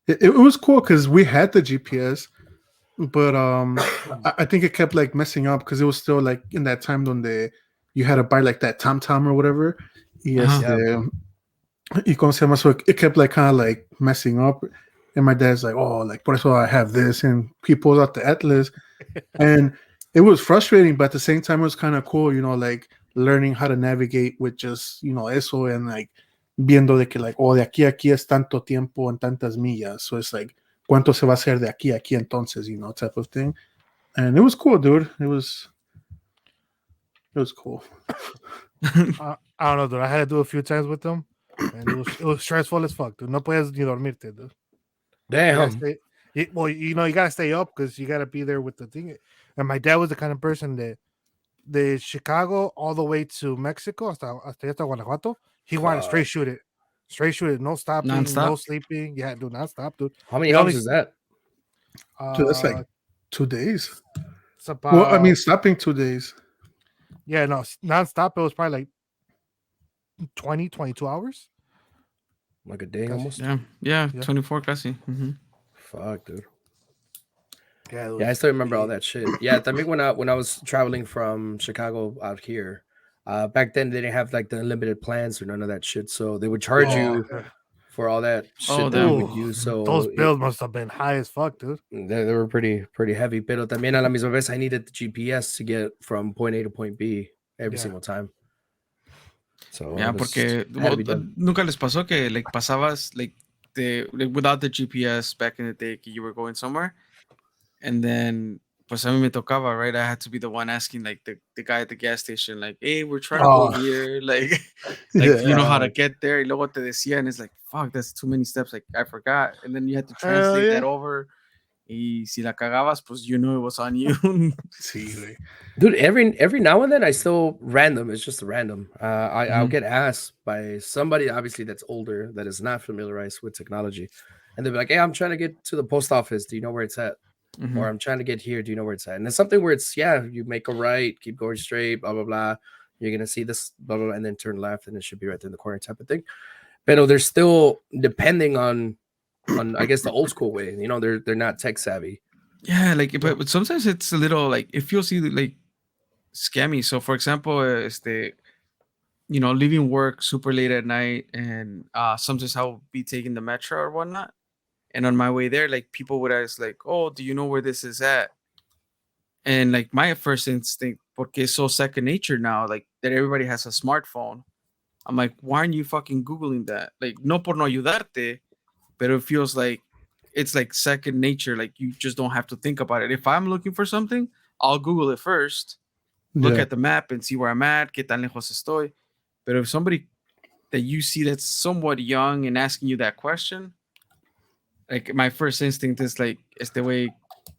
it was cool because we had the GPS, but I think it kept like messing up because it was still like in that time donde you had to buy like that TomTom or whatever. Y ¿cómo se llama? So it kept like kind of like messing up. And my dad's like, oh, like, por eso I have this. And he pulls out the atlas. And it was frustrating, but at the same time, it was kind of cool, like learning how to navigate with just, eso, and like viendo de que like, oh, de aquí a aquí es tanto tiempo en tantas millas. So it's like, ¿cuánto se va a hacer de aquí a aquí entonces, type of thing. And it was cool, dude. It was cool. I don't know, dude. I had to do a few times with them, and it was stressful as fuck, dude. No puedes ni dormirte, dude. Damn. You gotta stay up because you gotta be there with the thing. And my dad was the kind of person that the Chicago all the way to Mexico, hasta Guanajuato, he wanted to straight shoot it, no stopping, non-stop? no sleeping. Yeah, dude, non-stop, dude. How many hours is that? Dude, that's like 2 days. It's about, Well, I mean, stopping 2 days. Yeah, no, non-stop. It was probably like 20, 22 hours. Like a day almost? Yeah. 24 casi. Mm-hmm. Fuck, dude. Yeah, I still remember all that shit. Yeah, I mean, when I was traveling from Chicago out here, back then they didn't have like the unlimited plans or none of that shit. So they would charge you for all that Oh, shit that we damn. would use. So those bills must have been high as fuck, dude. they were pretty heavy. Pero también a la misma vez, I needed the GPS to get from point A to point B every Yeah. single time. So Yeah, it was- porque had to well, be done. nunca les pasó que like pasabas like without the GPS back in the day que you were going somewhere, and then pues a mí me tocaba, right? I had to be the one asking like the guy at the gas station, like, hey, we're trying to Oh. go here, like Yeah. do you know how to get there? Y luego te decía, and it's like, fuck, that's too many steps. Like I forgot, and then you had to Hell translate that yeah. over. Y si la cagabas, pues you knew it was on you. Sí, güey. Dude, every now and then I still random. It's just random. I'll Mhm. get asked by somebody obviously that's older that is not familiarized with technology, and they'll be like, "Hey, I'm trying to get to the post office. Do you know where it's at?" Mhm. Or I'm trying to get here. Do you know where it's at? And it's something where it's you make a right, keep going straight, blah blah blah. You're gonna see this, blah blah, blah, and then turn left, and it should be right there in the corner, type of thing. But they're still depending on I guess the old school way. You know, they're not tech savvy. Yeah, like but sometimes it's a little like it feels either like scammy. So for example, leaving work super late at night, and sometimes I'll be taking the metro or whatnot. And on my way there, like people would ask, like, "Oh, do you know where this is at?" And like my first instinct, porque it's so second nature now, like that everybody has a smartphone. I'm like, why aren't you fucking googling that? Like, no por no ayudarte, but it feels like it's like second nature. Like you just don't have to think about it. If I'm looking for something, I'll Google it first, look Yeah. at the map and see where I'm at, qué tan lejos estoy. But if somebody that you see that's somewhat young and asking you that question, like my first instinct is like, este güey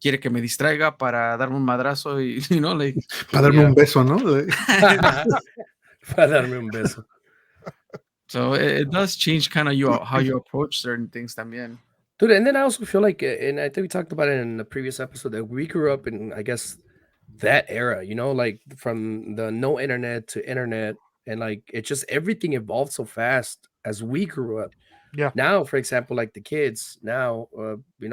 quiere que me distraiga para darme un madrazo y, like. Para darme un beso, ¿no? Like, Para darme un beso. So it does change kind of how you approach certain things también. Dude, and then I also feel like, and I think we talked about it in the previous episode, that we grew up in, I guess, that era, like from the no internet to internet, and like it just everything evolved so fast as we grew up. Yeah. Now, for example, like the kids now, they're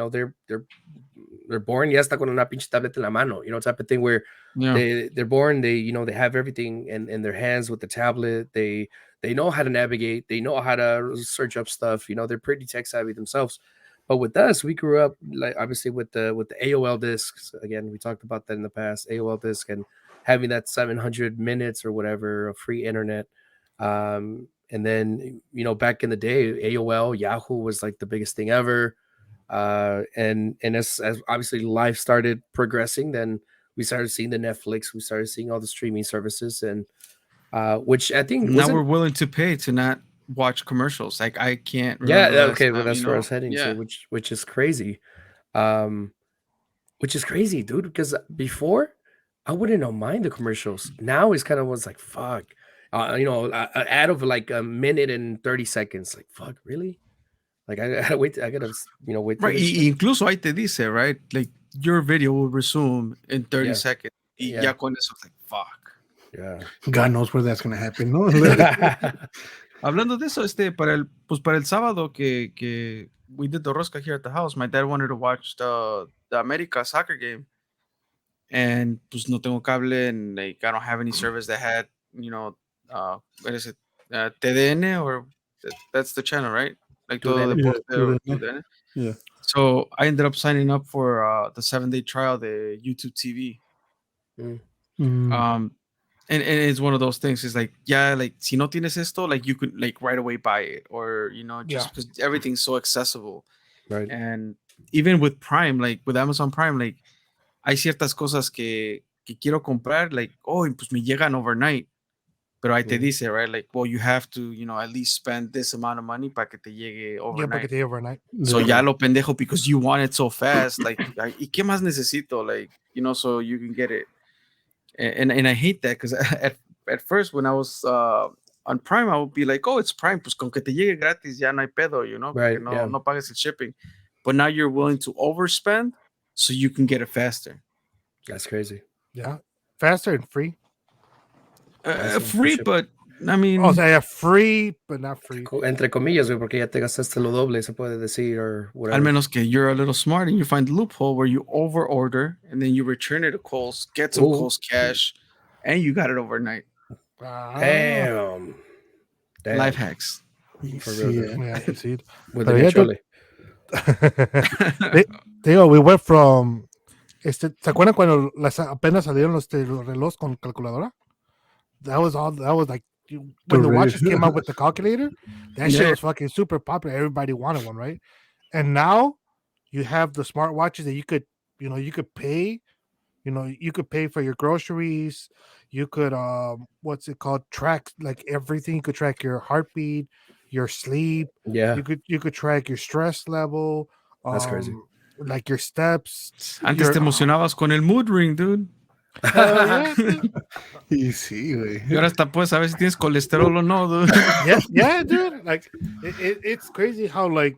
born ya está con una pinche tablet en la mano, type of thing where Yeah. they're born, they have everything in their hands with the tablet. They know how to navigate, they know how to search up stuff, they're pretty tech savvy themselves. But with us, we grew up like obviously with the AOL discs. Again, we talked about that in the past, AOL disc, and having that 700 minutes or whatever of free internet. And then back in the day, AOL, Yahoo was like the biggest thing ever. And as obviously life started progressing, then we started seeing the Netflix, we started seeing all the streaming services, and which I think now we're willing to pay to not watch commercials. Like I can't remember. okay, well, that's where I was heading yeah. to, which is crazy. Which is crazy, dude, because before I wouldn't have mind the commercials. Now it's kind of was like, fuck, an ad of like a minute and 30 seconds. Like, fuck, really? Like I gotta wait. I gotta, wait. Right. Incluso ahí te dice, right? Like your video will resume in 30 Yeah. seconds. Y Yeah. ya con eso, like, fuck. Yeah. God knows where that's going to happen, ¿no? Hablando de eso, para el sábado que we did the rosca here at the house, my dad wanted to watch the America soccer game, and pues no tengo cable, and like I don't have any service that had what is it, TDN, or that's the channel, right? Like todo TUDN. deporte Yeah, or TUDN. TUDN. Yeah. So I ended up signing up for the 7-day trial, the YouTube TV. Mm. And it's one of those things. It's like, yeah, like si no tienes esto, like you could like right away buy it, or just because everything's so accessible. Right. And even with Prime, like with Amazon Prime, like hay ciertas cosas que quiero comprar, like, oh, pues me llegan overnight. Pero ahí te dice, right? Like, well, you have to, at least spend this amount of money para que te llegue overnight. Yeah, para que te llegue overnight. So ya lo pendejo, because you want it so fast. Like, ¿y qué más necesito? Like, so you can get it. And I hate that, because at first when I was on Prime, I would be like, oh, it's Prime, pues con que te llegue gratis ya no hay pedo, Right, no pagues el shipping. But now you're willing to overspend so you can get it faster. That's crazy. Yeah, faster and free. Free, but I mean, O sea, yeah, free, but not free. Entre comillas, güey, porque ya te gastaste lo doble, se puede decir, or whatever. al menos que you're a little smart and you find the loophole where you over order and then you return it to Kohl's, get some Kohl's cash, and you got it overnight. Damn. Life hacks. For real, Sí, dude. Yeah, see. With Pero the yeah, dude, chole. we went from ¿se acuerdan cuando apenas salieron los relojes con calculadora? That was like when the watches came out with the calculator, that shit Yeah. was fucking super popular. Everybody wanted one, right? And now you have the smartwatches that you could pay, you could pay for your groceries, you could what's it called, track like everything. You could track your heartbeat, your sleep, Yeah, you could track your stress level, that's crazy. like your steps, Antes te emocionabas con el mood ring, dude. hell yeah, dude. y sí, güey. Y ahora hasta puedes saber si tienes colesterol o no, dude. Yeah, dude. Like it's crazy how like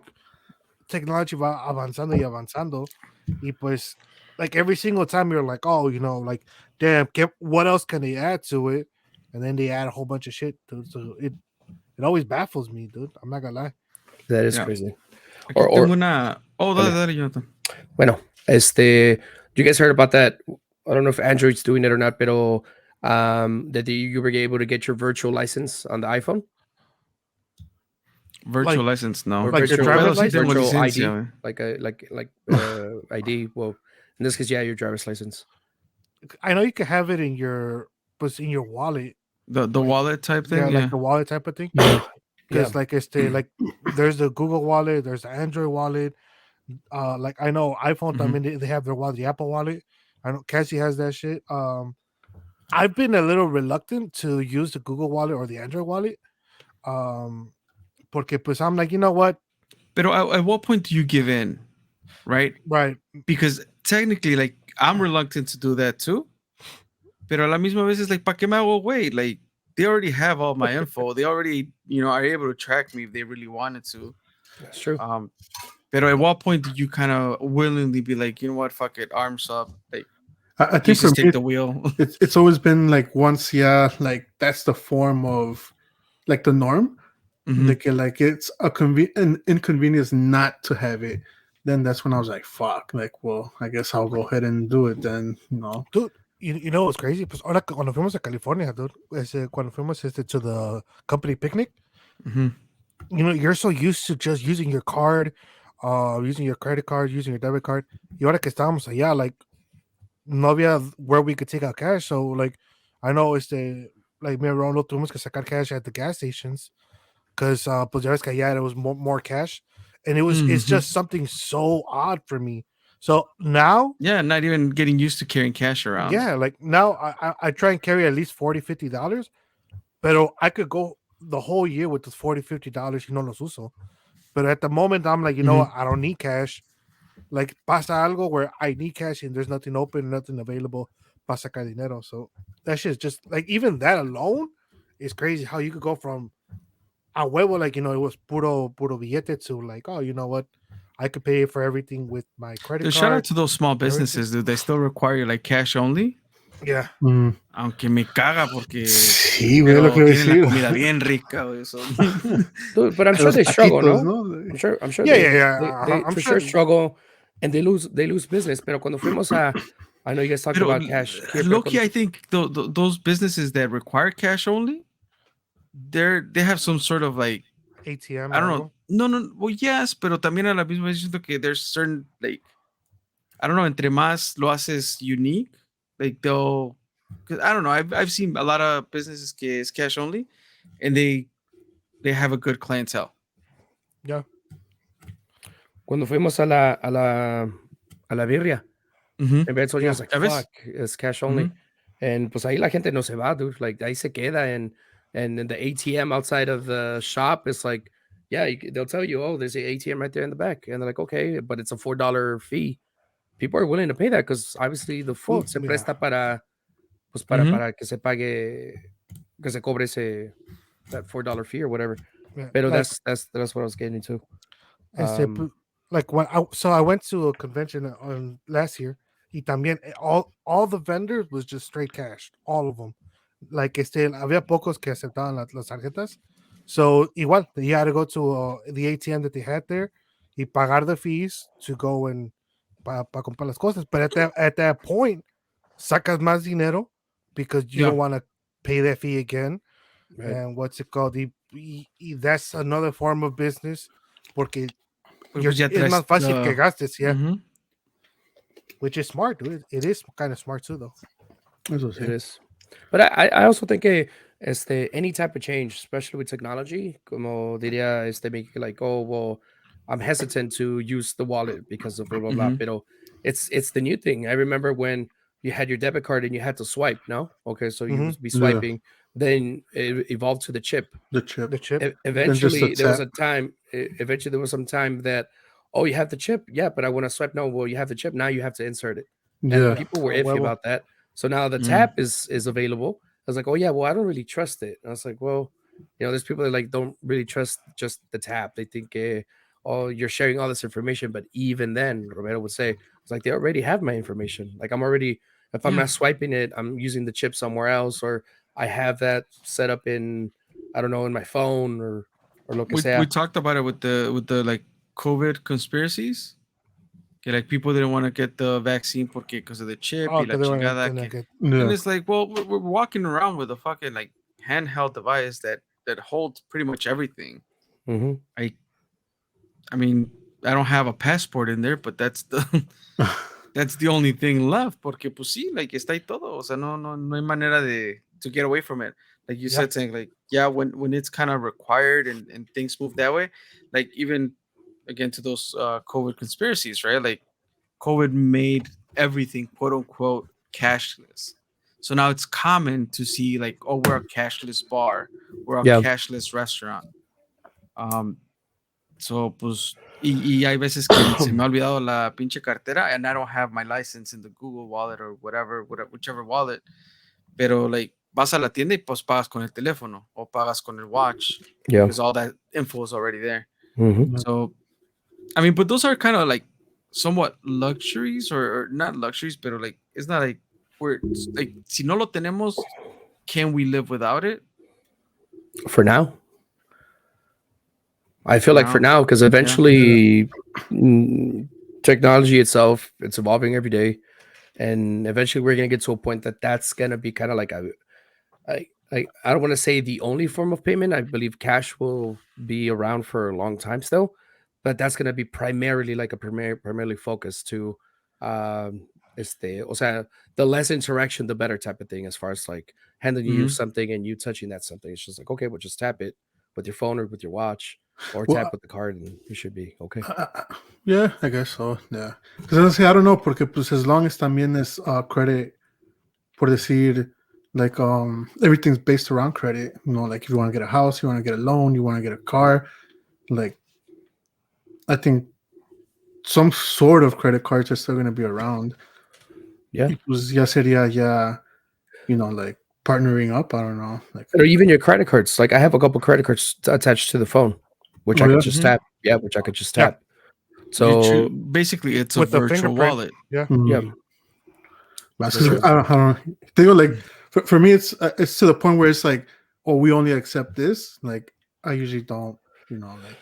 technology va avanzando y avanzando, y pues like every single time you're like, oh, like damn, what else can they add to it? And then they add a whole bunch of shit, dude. So it always baffles me, dude. I'm not gonna lie. That is Yeah. crazy. Aquí tengo una. Oh, dale, Jonathan. Bueno, you guys heard about that? I don't know if Android's doing it or not, pero that you were able to get your virtual license on the iPhone. Virtual Like- license, no. Or Like your virtual, driver's sí tengo virtual ID, licencia, güey. like ID. Well, in this case, yeah, your driver's license. I know you can have it in your wallet, The wallet type thing, yeah, yeah. like the wallet type of thing. Yeah. Because like like there's the Google wallet, there's the Android wallet. Like I know iPhone, I mean they have their wallet, the Apple wallet. I know Cassie has that shit. I've been a little reluctant to use the Google wallet or the Android wallet. Porque pues I'm like, you know what? Pero at what point do you give in, right? Right. Because technically, like, I'm reluctant to do that too. Pero a la misma vez es like, ¿para qué me hago güey? Like, they already have all my info. They already, are able to track me if they really wanted to. That's true. Pero at what point do you kind of willingly be like, you know what, fuck it, arms up, like, I you think for just take me, the wheel. it's always been like once, yeah, like that's the form of like the norm. Mhm. Like it's an inconvenience not to have it. Then that's when I was like, fuck, like, well, I guess I'll go ahead and do it then, Dude, you know what's crazy? Pues ahora cuando fuimos a California, dude, cuando fuimos to the company picnic, Mhm. You're so used to just using your card, using your credit card, using your debit card. Y ahora que estábamos allá, like, no había where we could take out cash. So, like, I know like, me and Ronald tuvimos que sacar cash at the gas stations because, pues ya ves que allá there was more cash. And it's just something so odd for me. So now, Yeah, not even getting used to carrying cash around. yeah, like now I try and carry at least $40-$50, but I could go the whole year with those $40-$50, los uso. But at the moment, I'm like, you know what? I don't need cash. Like, pasa algo where I need cash and there's nothing open, nothing available, para sacar dinero. So that shit's just like, even that alone is crazy how you could go from a huevo, like, it was puro billete to like, oh, you know what? I could pay for everything with my credit Dude, card. shout out to those small businesses, dude. They still require like cash only. Yeah. Aunque me caga porque Sí, güey, lo que tienen la decir. comida bien rica, güey. So. Dude, but I'm sure Los they struggle, taquitos, no? ¿no? I'm sure. Yeah. They I'm for sure. sure struggle, and they lose business. Pero cuando fuimos I know you guys talked about cash. Low-key, I think those businesses that require cash only, they have some sort of like, ATM. I don't know. No. Well, yes, pero también a la misma vez siento que there's certain, like, I don't know, entre más lo haces unique, like cause I don't know, I've seen a lot of businesses que es cash only, and they have a good clientele. Yeah. Cuando fuimos a la birria, Mhm. and so I was like, ¿Ya ves? fuck, it's cash only. And pues ahí la gente no se va, dude. Like ahí se queda, and then the ATM outside of the shop is like, yeah, they'll tell you, oh, there's an ATM right there in the back, and they're like, okay, but it's a $4 fee. People are willing to pay that because obviously the food se presta para que se pague, que se cobre that $4 fee or whatever. Yeah, Pero like, that's what I was getting to. Like when I went to a convention on last year, y también all the vendors was just straight cash, all of them. Like había pocos que aceptaban las tarjetas. So igual, you had to go to the ATM that they had there y pagar the fees to go and para comprar las cosas. But at that point, sacas más dinero because you don't want to pay that fee again. Right. And what's it called? that's another form of business, porque Pero pues ya es traes más fácil que the- gastes, yeah. Ujú. Which is smart, dude. It is kind of smart too, though. Eso It sí. is. But I also think any type of change, especially with technology, como diría make it like, oh well, I'm hesitant to use the wallet because of blah blah blah. Mhm. Pero it's the new thing. I remember when you had your debit card and you had to swipe, no? Okay, so you Mhm. would be Yeah. swiping, then it evolved to the chip. The chip. The chip. Then just a Eventually there was tap. a time eventually there was some time that, oh, you have the chip, yeah, but I want to swipe. No, well, you have the chip, now you have to insert it. And Yeah. people were A iffy huevo. about that. So now the Mm. tap is available. I was like, oh yeah, well, I don't really trust it. And I was like, well, there's people that like don't really trust just the tap. They think, oh, you're sharing all this information. But even then, Roberto would say, it's like they already have my information. Like I'm already, if I'm Yeah. not swiping it, I'm using the chip somewhere else, or I have that set up in, I don't know, in my phone or lo que We sea. talked about it with the like COVID conspiracies. Que like people didn't want to get the vaccine because of the chip Oh, y la que they were chingada. gonna Que, get. and Yeah. it's like, well, we're walking around with a fucking like handheld device that holds pretty much everything. Mhm. I mean, I don't have a passport in there, but that's the only thing left. Porque pues sí, like está ahí todo. O sea, no hay manera to get away from it. Like you Yeah. said, saying like, yeah, when it's kind of required and things move that way, like even again to those COVID conspiracies, right? Like COVID made everything quote unquote cashless. So now it's common to see like, oh, we're a cashless bar, we're a Yeah. cashless restaurant. So pues y hay veces que se me ha olvidado la pinche cartera and I don't have my license in the Google wallet or whatever, whichever wallet. Pero like vas a la tienda y pues pagas con el teléfono o pagas con el watch Yeah. because all that info is already there. Mhm. So I mean, but those are kind of like somewhat luxuries or not luxuries, but like it's not like we're like si no lo tenemos, can we live without it? For now. I feel like for Now. now, because eventually technology itself, it's evolving every day. And eventually we're going to get to a point that that's going to be kind of like I don't want to say the only form of payment. I believe cash will be around for a long time still, but that's going to be primarily like primarily focused to o sea, the less interaction, the better type of thing, as far as like handing you Mhm. something and you touching that something. It's just like, okay, well, just tap it with your phone or with your watch, or Well, tap with the card, and you should be okay. Yeah, I guess so. Yeah. Because I don't know, porque pues as long as también es credit, por decir, like everything's based around credit. Like if you want to get a house, you want to get a loan, you want to get a car, like I think some sort of credit cards are still going to be around. Yeah. Pues ya sería ya, like partnering up. I don't know. Like, Or even your credit cards. Like I have a couple credit cards attached to the phone, which Oh, I yeah? could just Mhm. tap. Yeah, which I could just Yeah. tap. So Basically, it's a With the virtual fingerprint. wallet. Yeah. yeah. That's For sure. I don't know. They go like for me, it's to the point where it's like, oh, we only accept this. Like I usually don't, like.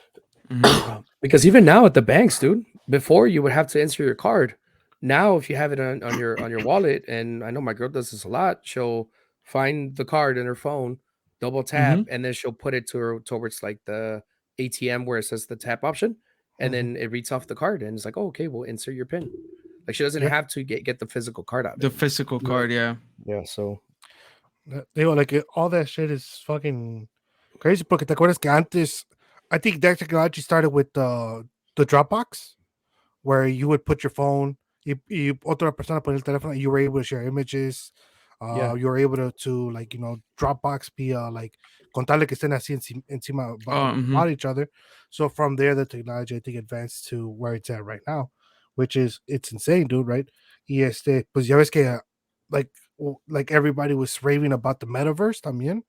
Mhm. Because even now at the banks, dude, before you would have to insert your card. Now, if you have it on your wallet, and I know my girl does this a lot, she'll find the card in her phone, double tap, Mhm. and then she'll put it towards like the ATM where it says the tap option, and then it reads off the card, and it's like, oh, okay, we'll insert your PIN. Like she doesn't Yeah. have to get the physical card out. The physical card, yeah. Yeah, so All that shit is fucking crazy. Porque te acuerdas que antes, I think that technology started with the Dropbox, where you would put your phone, otra persona ponía el teléfono, and you were able to share images. Yeah. You were able to like Dropbox be like contarle que estén así encima about each other. So from there, the technology I think advanced to where it's at right now, which is it's insane, dude. Right? Y pues ya ves que like everybody was raving about the metaverse también.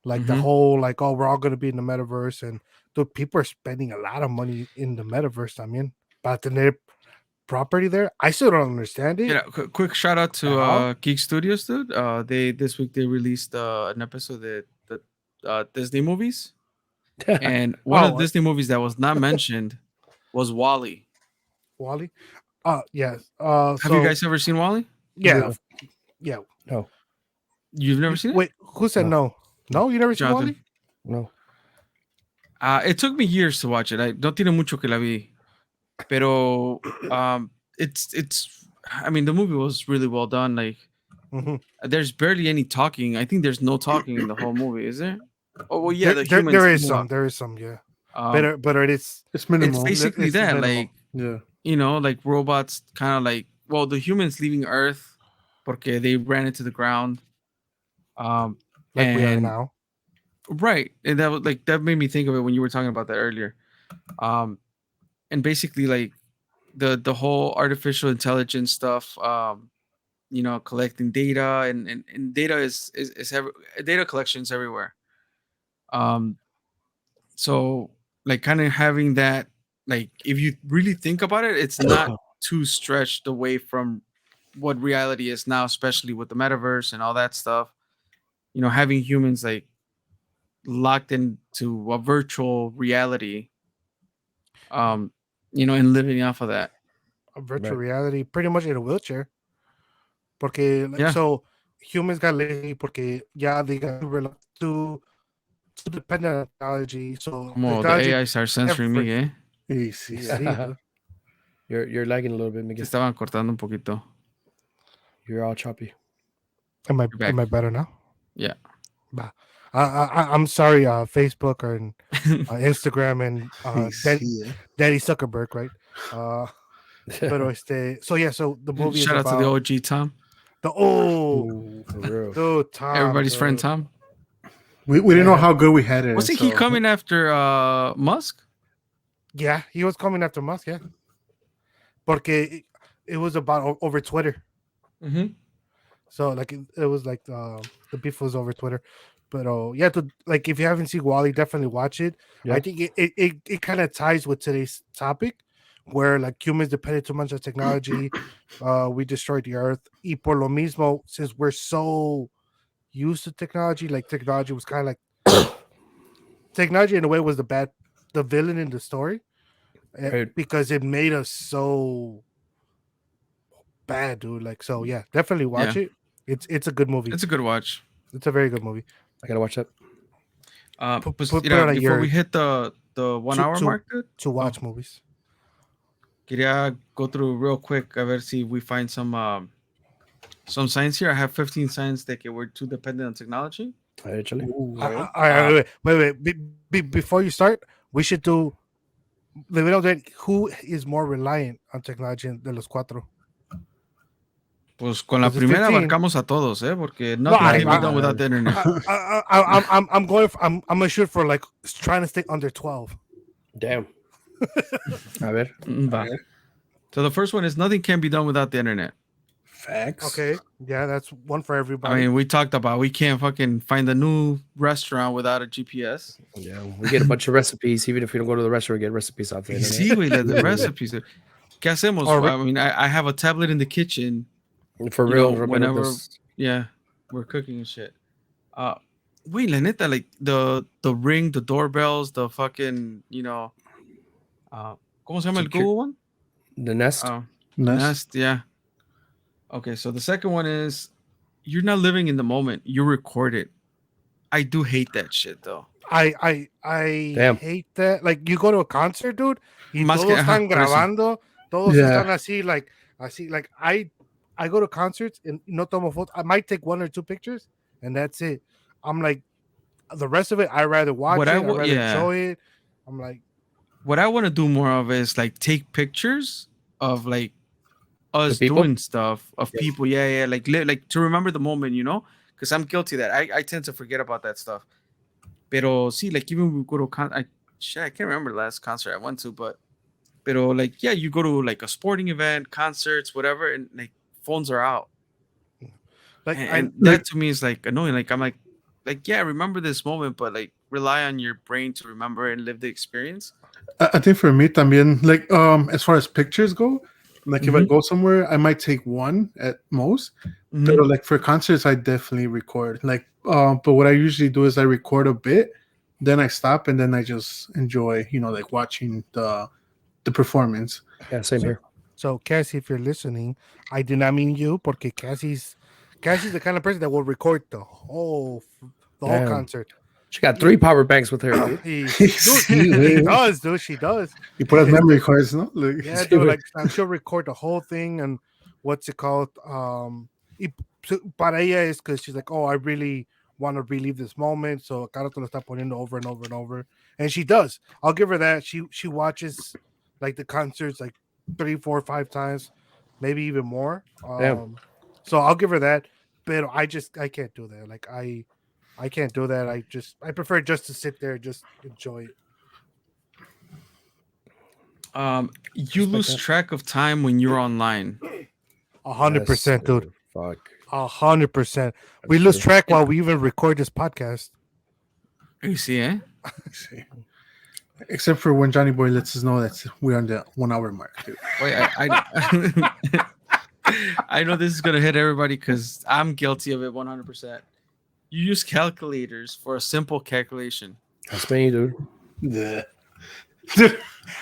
Like the whole like, oh, we're all going to be in the metaverse, and dude, people are spending a lot of money in the metaverse también para tener property there. I still don't understand it. Yeah, quick shout out to Geek Studios, dude. This week they released an episode of the Disney movies, and one of the Disney movies that was not mentioned was Wall-E. Wall-E? Yes. Have you guys ever seen Wall-E? Yeah. no, You've never seen it? Wait, who said no? No, you never seen Jonathan. Wall-E? no. It took me years to watch it. No tiene mucho que la vi. Pero it's I mean, the movie was really well done. Like there's barely any talking. I think there's no talking in the whole movie, is there? Oh well, yeah, the humans. There is some, yeah. But it's minimal. It's basically It's that, minimal. like Yeah. you know, like robots, kind of like the humans leaving Earth, porque they ran into the ground. Like we are now. Right, and that made me think of it when you were talking about that earlier. And basically like the whole artificial intelligence stuff. You know, collecting data and data is data collections everywhere. So like kind of having that, like if you really think about it, it's not too stretched away from what reality is now, especially with the metaverse and all that stuff. You know, having humans like locked into a virtual reality, you know, and living off of that. A virtual reality, pretty much in a wheelchair. Porque like, Yeah. so humans got lazy porque ya they got too dependent on technology. So Como the technology, AIs are censoring me, eh? Easy. dude. You're lagging a little bit, Se Miguel. estaban cortando un poquito. You're all choppy. Am I back. better now? Yeah. Bah. I'm sorry, Facebook and Instagram and Daddy Zuckerberg, right? Pero so yeah, so the movie Shout is out about to the OG Tom. For real. Dude, Tom, Everybody's bro. friend Tom. We didn't know how good we had it. Wasn't he coming after Musk? Yeah, he was coming after Musk, yeah. Porque it was about over Twitter. Mm-hmm. So like it was like the beef was over Twitter. But yeah, like if you haven't seen Wall-E, definitely watch it. Yeah. I think it kind of ties with today's topic, where like humans depended too much on technology. We destroyed the earth. Y por lo mismo, since we're so used to technology, like technology was kind of like technology in a way was the villain in the story, Right. because it made us so bad, dude. Like, so yeah, definitely watch it. It's a good movie. It's a good watch. It's a very good movie. I gotta watch that. Pues, put mira, it on before your- we hit the 1 hour mark, dude, To watch movies. quería go through real quick. A ver si we find some signs here. I have 15 signs that we're too dependent on technology. Actually. Wait. Before you start, we should do the video that who is more reliant on technology de los cuatro. Pues con la Pues es primera 15. abarcamos a todos, porque nothing can be done without the internet. I'm gonna shoot for like trying to stay under 12. Damn. A ver. Va. So the first one is nothing can be done without the internet. Facts. Okay, yeah, that's one for everybody. I mean, we talked about we can't fucking find a new restaurant without a GPS. Yeah, we get a bunch of recipes. Even if we don't go to the restaurant, we get recipes off the internet. Sí, güey, the recipes. ¿Qué hacemos? I mean, I have a tablet in the kitchen. For You real, know, whenever we're cooking and shit. Wait, la neta, like the ring, the doorbells, the fucking, you know, ¿cómo se llama el Google one? The Nest. Nest, yeah. Okay, so the second one is you're not living in the moment. You record it. I do hate that shit though. I hate that. Like you go to a concert, dude. Y Más todos que- ajá, están por eso. grabando. Todos Yeah. están así, like I go to concerts and no tomo photos. I might take 1 or 2 pictures and that's it. I'm like, the rest of it, I rather watch What it. I I wa- rather yeah. enjoy it. I'm like, What I want to do more of is like take pictures of like us people? doing stuff of people. Yeah, like to remember the moment, you know, because I'm guilty of that. I tend to forget about that stuff. Pero see, like even when we go to I can't remember the last concert I went to, pero like yeah, you go to like a sporting event, concerts, whatever, and like phones are out. like And that to me is like annoying. Like I'm like yeah, remember this moment, but like rely on your brain to remember and live the experience. I think for me también, like as far as pictures go, like if I go somewhere, I might take one at most. Mhm. But like for concerts, I definitely record. Like, but what I usually do is I record a bit, then I stop, and then I just enjoy, you know, like watching the performance. Yeah, same here. So Cassie, if you're listening, I did not mean you, porque Cassie's the kind of person that will record the whole Damn. concert. She got 3 power banks with her, dude. She does, dude. She does. You put as memory cards, no? Like, Yeah, dude. Like she'll record the whole thing and what's it called? Para ella is because she's like, oh, I really want to relive this moment, so cada te lo está poniendo over and over and over, and she does. I'll give her that. She watches like the concerts like 3, 4, 5 times, maybe even more. So I'll give her that. But I can't do that. Like I can't do that. I prefer just to sit there, just enjoy it. You lose track of time when you're online. 100%, dude. Fuck. 100%. We lose track while we even record this podcast. You see, eh? see. Except for when Johnny Boy lets us know that we're on the 1 hour mark, dude. Wait, I know this is gonna hit everybody because I'm guilty of it 100%. You use calculators for a simple calculation. That's me, dude. Yeah. Dude,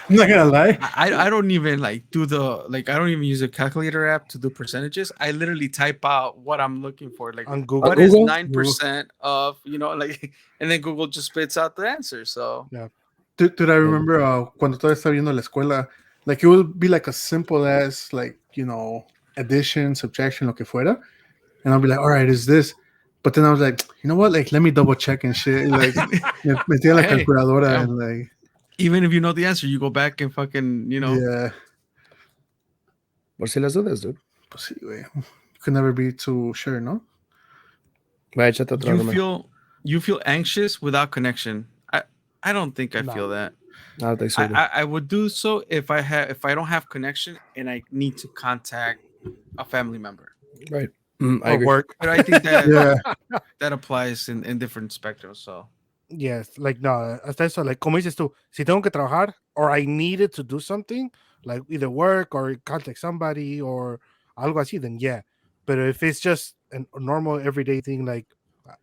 I'm not gonna lie. I don't even do I don't even use a calculator app to do percentages. I literally type out what I'm looking for. Like on Google. What is 9% of, and then Google just spits out the answer. So yeah. Dude, I remember cuando todavía estaba viendo la escuela, like it would be like a simple as addition, subtraction, lo que fuera. And I'll be like, all right, is this? But then I was like, you know what? Like, let me double check and shit. Like, metía la calculadora and like. Even if you know the answer, you go back and fucking, Yeah. Por si las dudas, dude. Pues sí, güey. You could never be too sure, no? You feel anxious without connection. I don't think I feel that. I don't think so. I would do so if I don't have connection and I need to contact a family member. Right. I work. But I think that that applies in different spectrums. So yes, like no, hasta eso, like como dices tú, si tengo que trabajar or I needed to do something, like either work or contact somebody or algo así, then yeah. But if it's just a normal everyday thing, like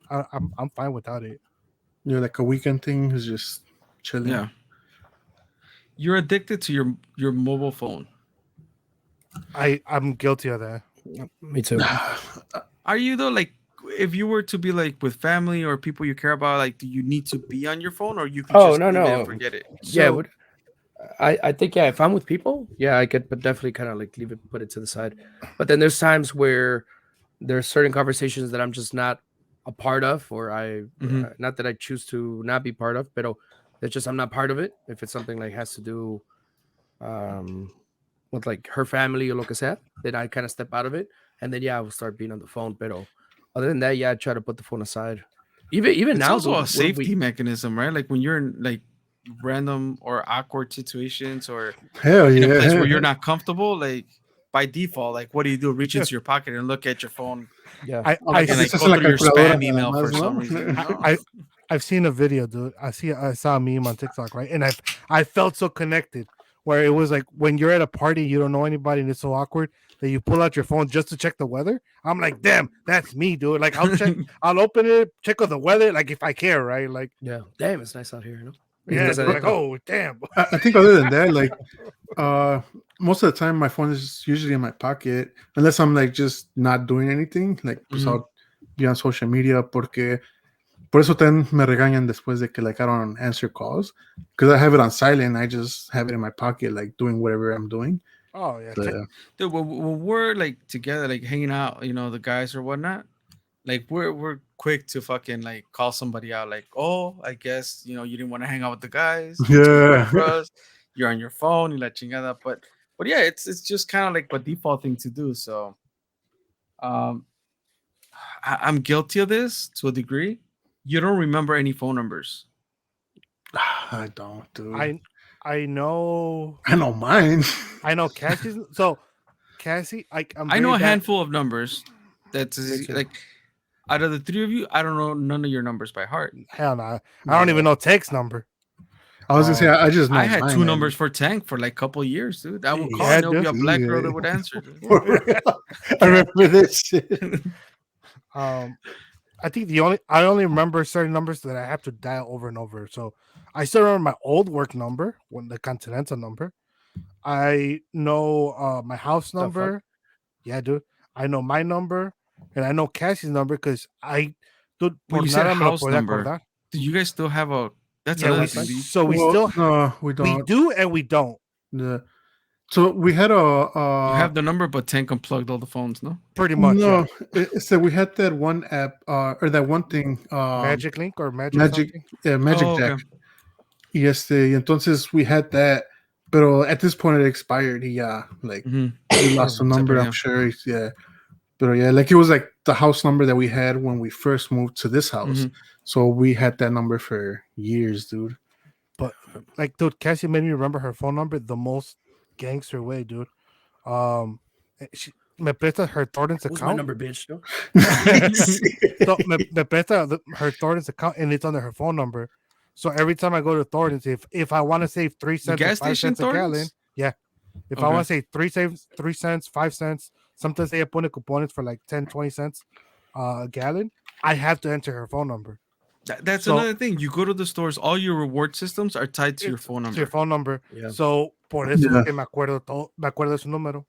I'm fine without it. Like a weekend thing is just chilling. Yeah. You're addicted to your mobile phone. I'm guilty of that. Me too. Are you though? Like, if you were to be like with family or people you care about, like, do you need to be on your phone or you can just leave it and forget it? So, I think if I'm with people, I could definitely kind of like leave it, put it to the side. But then there's times where there's certain conversations that I'm just not a part of, or not that I choose to not be part of, but it's just I'm not part of it. If it's something like has to do with like her family or lo que sea, then I kind of step out of it, and then I will start being on the phone. But other than that, I try to put the phone aside. Even it's now, also a safety mechanism, right? Like when you're in like random or awkward situations or in a place where you're not comfortable, like by default, like what do? Reach into your pocket and look at your phone. Yeah, and like go through your spam email for some reason. I've seen a video, dude. I saw a meme on TikTok, right? And I felt so connected. Where it was like when you're at a party, you don't know anybody, and it's so awkward that you pull out your phone just to check the weather. I'm like, damn, that's me, dude. Like I'll check, I'll open it, check on the weather, like if I care, right? Like, damn, it's nice out here, you know? Yeah, like, oh damn. I think other than that, like most of the time my phone is usually in my pocket unless I'm like just not doing anything, like pues I'll be on social media porque por eso también me regañan después de que like I don't answer calls because I have it on silent. I just have it in my pocket, like doing whatever I'm doing. Oh yeah, dude. When we're like together, like hanging out, the guys or whatnot, like we're quick to fucking like call somebody out, like, oh, I guess you didn't want to hang out with the guys. Yeah, you're on your phone, y la chingada. But yeah, it's just kind of like a default thing to do. So, I'm guilty of this to a degree. You don't remember any phone numbers. I don't, dude. I know mine. I know Cassie's. So Cassie, I know a handful of numbers. That's like out of the three of you, I don't know none of your numbers by heart. Hell no, I don't even know Tank's number. I was gonna say I just know I had two numbers for Tank for like a couple of years, dude. I would call and there would be a black girl that would answer. I remember this shit. I think I only remember certain numbers that I have to dial over and over. So I still remember my old work number, the Continental number. I know my house number. Yeah, dude. I know my number, and I know Cassie's number because When you said house number, Do you guys still have a? That's Yeah, another we, thing. so we Well, still no, we we don't. do and we don't. Yeah. So we had You have the number, but Tank unplugged all the phones. No. Pretty much. no. Yeah. So we had that one app, or that one thing, Magic Link or Magic Magic, something. Magic Oh, Jack. okay. Y entonces we had that, pero at this point it expired. Yeah, like Mhm. we lost the number. Separate, I'm sure. Yeah, but yeah, like it was like the house number that we had when we first moved to this house. Mhm. So we had that number for years, dude. But like, dude, Cassie made me remember her phone number the most gangster way, dude. Me presta her Thornton's What's my account. number, bitch? No? So me presta her Thornton's account, and it's under her phone number. So every time I go to Thornton's, if I want to save 3 cents, or gas 5 station cents a gallon, Thornton's? yeah. If I Okay. want to save 3 cents, 5 cents, sometimes they put coupons for like 10, 20 cents a gallon. I have to enter her phone number. That's So- another thing. You go to the stores, all your reward systems are tied to your phone It's number. your phone number. Yeah. So por eso Yeah. que me acuerdo de su número.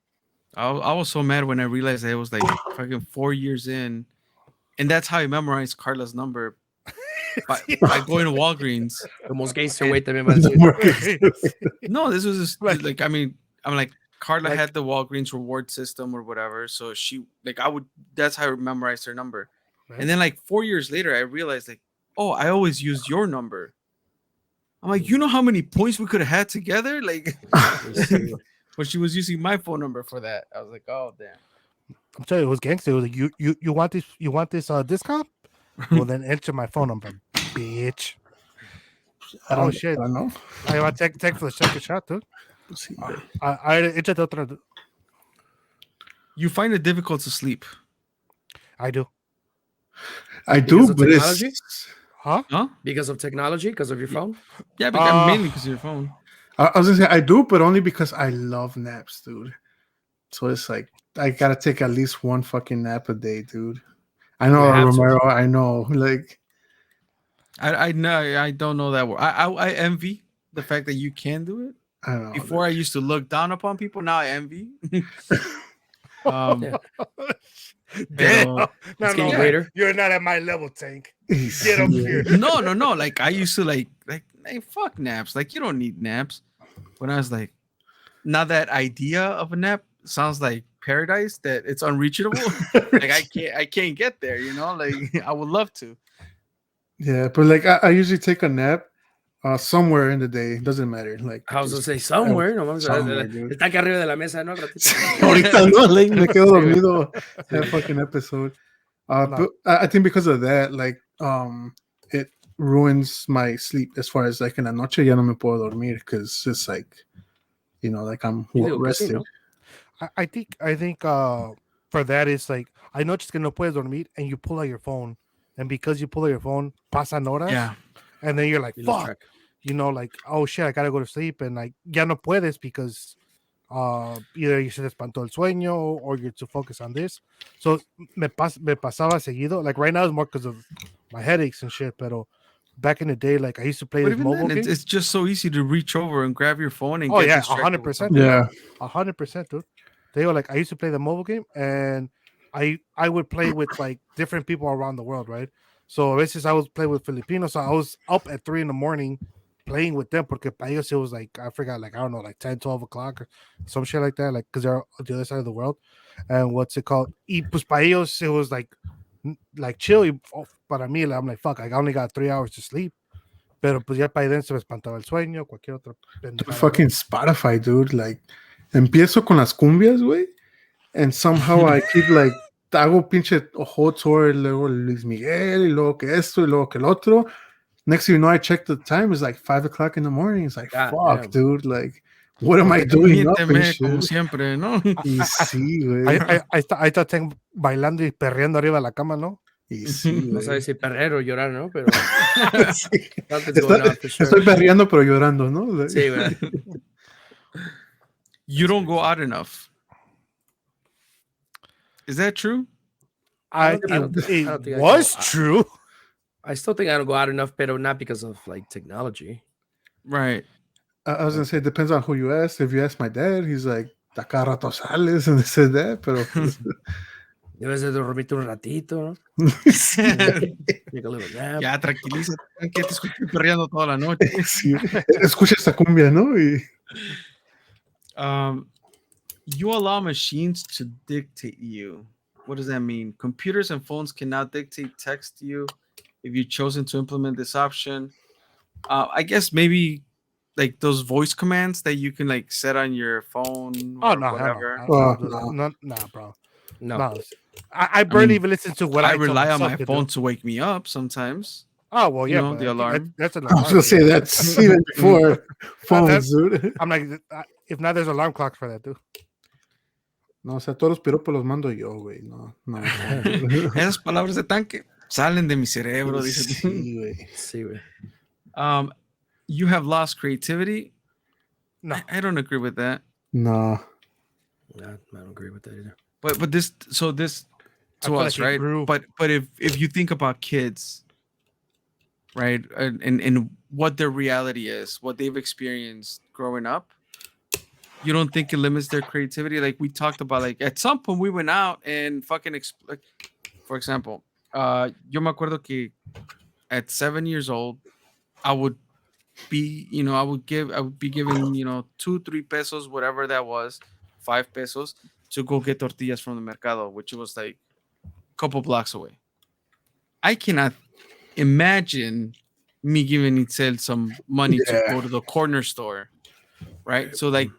I was so mad when I realized that it was like fucking 4 years in, and that's how I memorized Carla's number by going to Walgreens. The most gangster way también va a decir. No, this was just, Like- like, I mean, I'm like, Carla Like- had the Walgreens reward system or whatever, so she, like, that's how I memorized her number. Right. And then like 4 years later, I realized like, oh, I always used your number. I'm like, you know how many points we could have had together? Like, when she was using my phone number for that, I was like, oh damn. I'm telling you, it was gangster. It was like, you want this discount? Well, then enter my phone number, bitch. I don't, Oh, shit. I don't know. I want to take for the second shot, dude. Sí, I échate otra. You find it difficult to sleep, I do. I Because do, of but technology? it's. Huh? huh? Because of technology, because of your phone. Yeah, because Uh, mainly because of your phone. I was gonna say I do, but only because I love naps, dude. So it's like I gotta take at least one fucking nap a day, dude. I know, You have to. Romero. I know, like. I know I don't know that word. I envy the fact that you can do it. I don't know. Before I used to look down upon people. Now I envy. Yeah. Damn. pero- It's getting greater. You're not at my level, Tank. He's- Get up here. no. Like I used to like hey, fuck naps. Like you don't need naps. When I was like, now that idea of a nap sounds like paradise that it's unreachable. Like I can't get there. You know, like I would love to. Yeah, but like I usually take a nap somewhere in the day. Doesn't matter. Like I was gonna just- say somewhere. No, vamos a Somewhere, ver. dude. Está aquí arriba de la mesa, ¿no? Ratito. Ahorita no, like, me quedo Sí, dormido that fucking episode. No. But I think because of that, like, it ruins my sleep as far as like in la noche ya no me puedo dormir because it's like, you know, like I'm You digo que sí, rested. ¿no? I think for that it's like I know que no puedes dormir and you pull out your phone, and because you pull out your phone, pasan horas, Yeah. and then you're like, You lose fuck, track. you know, like, oh shit, I gotta go to sleep, and like ya no puedes because either you se te espantó el sueño or you're too focused on this. So me pasaba seguido. Like right now it's more because of my headaches and shit, pero back in the day, like I used to play But this even mobile then, game. it's just so easy to reach over and grab your phone and Oh, get yeah, distracted with 100%. something. Yeah. 100%, dude. They were like, I used to play the mobile game, and I would play with like different people around the world, right? So a veces I was playing with Filipinos, so I was up at 3 a.m. playing with them, porque para ellos it was like, I forgot, like, I don't know, like 10, 12 o'clock or some shit like that, like, because they're on the other side of the world. And what's it called? Y pues para ellos it was like chill. Y para mí, like, I'm like, fuck, I only got 3 hours to sleep. Pero pues ya para ahí se me espantaba el sueño, cualquier otra pendejada. Fucking Spotify, dude. Like, empiezo con las cumbias, güey. And somehow I keep like, hago pinche ojo tour, luego Luis Miguel, y luego que esto, y luego que el otro. Next thing you know, I check the time, it's like 5 o'clock in the morning. It's like, God fuck, damn. dude. Like, what am I doing up and Miénteme como shit? siempre, ¿no? Y sí, güey. Ahí está Ten bailando y perreando arriba de la cama, ¿no? Y sí, No güey. sabes si perrer o llorar, ¿no? Pero Sí. something's going on for sure. Estoy perreando, pero llorando, ¿no? Like- Sí, güey. You don't go out enough. Is that true? I don't think I It go was out. true. I still think I don't go out enough, but not because of like technology. Right. I was gonna say it depends on who you ask. If you ask my dad, he's like, "Ta cada rato sales," and this and that. Pero pues, Debes de dormirte un ratito, ¿no? Take a little nap. Ya, tranquilízate. Que te escuché perreando toda la noche. Sí, escucha esta cumbia, ¿no? Y You allow machines to dictate you. What does that mean? Computers and phones can now dictate text to you if you've chosen to implement this option. I guess maybe like those voice commands that you can like set on your phone Oh or no, whatever. hell no. I don't do no. that. Nah, bro. No. No. I barely mean, even listen to what I I tell rely on myself my to phone do. to wake me up sometimes. Oh well, you yeah, know, but the I think alarm. that's an I was alarm. gonna say that's even before phones, dude. I'm like, if not, there's alarm clocks for that, dude. No, o sea, todos los piropos los mando yo, güey. No. Esas palabras de tanque salen de mi cerebro, dice. Sí, güey. Sí, güey. You have lost creativity. No. I don't agree with that. No. I don't agree with that either. But this I to feel us, like it right? grew. But if you think about kids, right, and what their reality is, what they've experienced growing up, you don't think it limits their creativity? Like we talked about, like at some point we went out and fucking like, for example, yo me acuerdo que at 7 years old, I would be, I would be given, 2-3 pesos, whatever that was, 5 pesos to go get tortillas from the mercado, which was like a couple blocks away. I cannot imagine me giving Itzel some money to go to the corner store, right? So like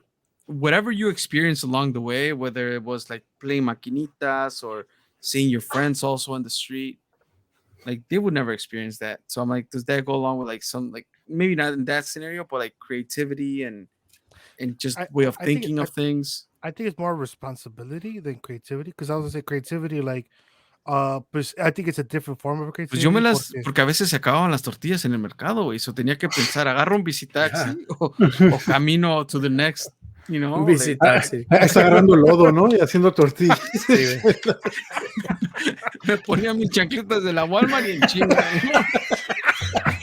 whatever you experience along the way, whether it was like playing maquinitas or seeing your friends also on the street, like they would never experience that. So I'm like, does that go along with like some, like maybe not in that scenario, but like creativity and just way of thinking of things? I think it's more responsibility than creativity, because I was gonna say creativity, like, pues, I think it's a different form of Pues creativity. yo porque a veces se acababan las tortillas en el mercado, güey. So tenía que pensar, agarro un visitaxi o camino to the next, Un visitaxi. Está agarrando lodo, ¿no? Y haciendo tortillas. Sí, güey. Me ponía mis chancletas de la Walmart y en chinga.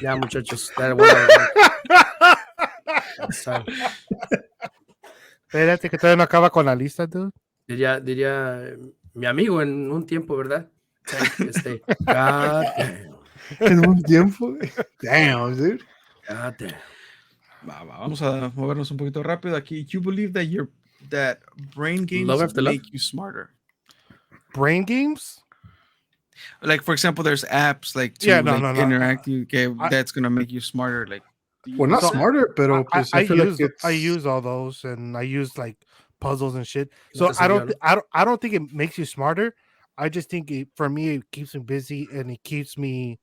Ya, muchachos. Espérate, que todavía no acaba con la lista, dude. Diría mi amigo en un tiempo, ¿verdad? God damn. En un tiempo. Damn, dude. God damn. Vamos a movernos un poquito rápido aquí. You believe that brain games Love after love? make you smarter? Brain games? Like, for example, there's apps like to interact you. Okay, that's gonna make you smarter. Like, Well, not smarter, pero pues I feel like I use all those, and I use like puzzles and shit. So I don't think it makes you smarter. I just think for me it keeps me busy, and it keeps me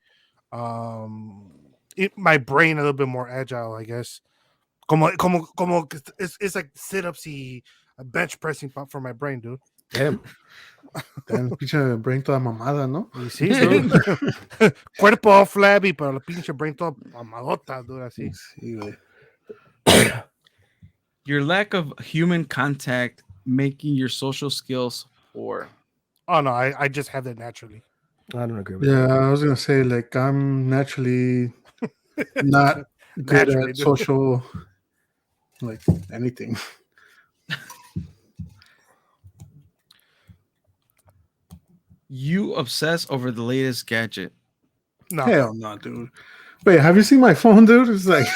my brain a little bit more agile, I guess. Como it's like sit-ups y bench pressing for my brain, dude. Damn. Pinche brain toda mamada, ¿no? Y sí, dude. Cuerpo all flabby, pero la pinche brain toda mamadota, dude, así. Sí, güey. Your lack of human contact making your social skills poor. Oh no, I just have that naturally. I don't agree with Yeah, that. I was gonna say, like, I'm naturally not good Naturally, at dude. social, like, anything. You obsess over the latest gadget. No. Hell no, dude. Wait, have you seen my phone, dude? It's like,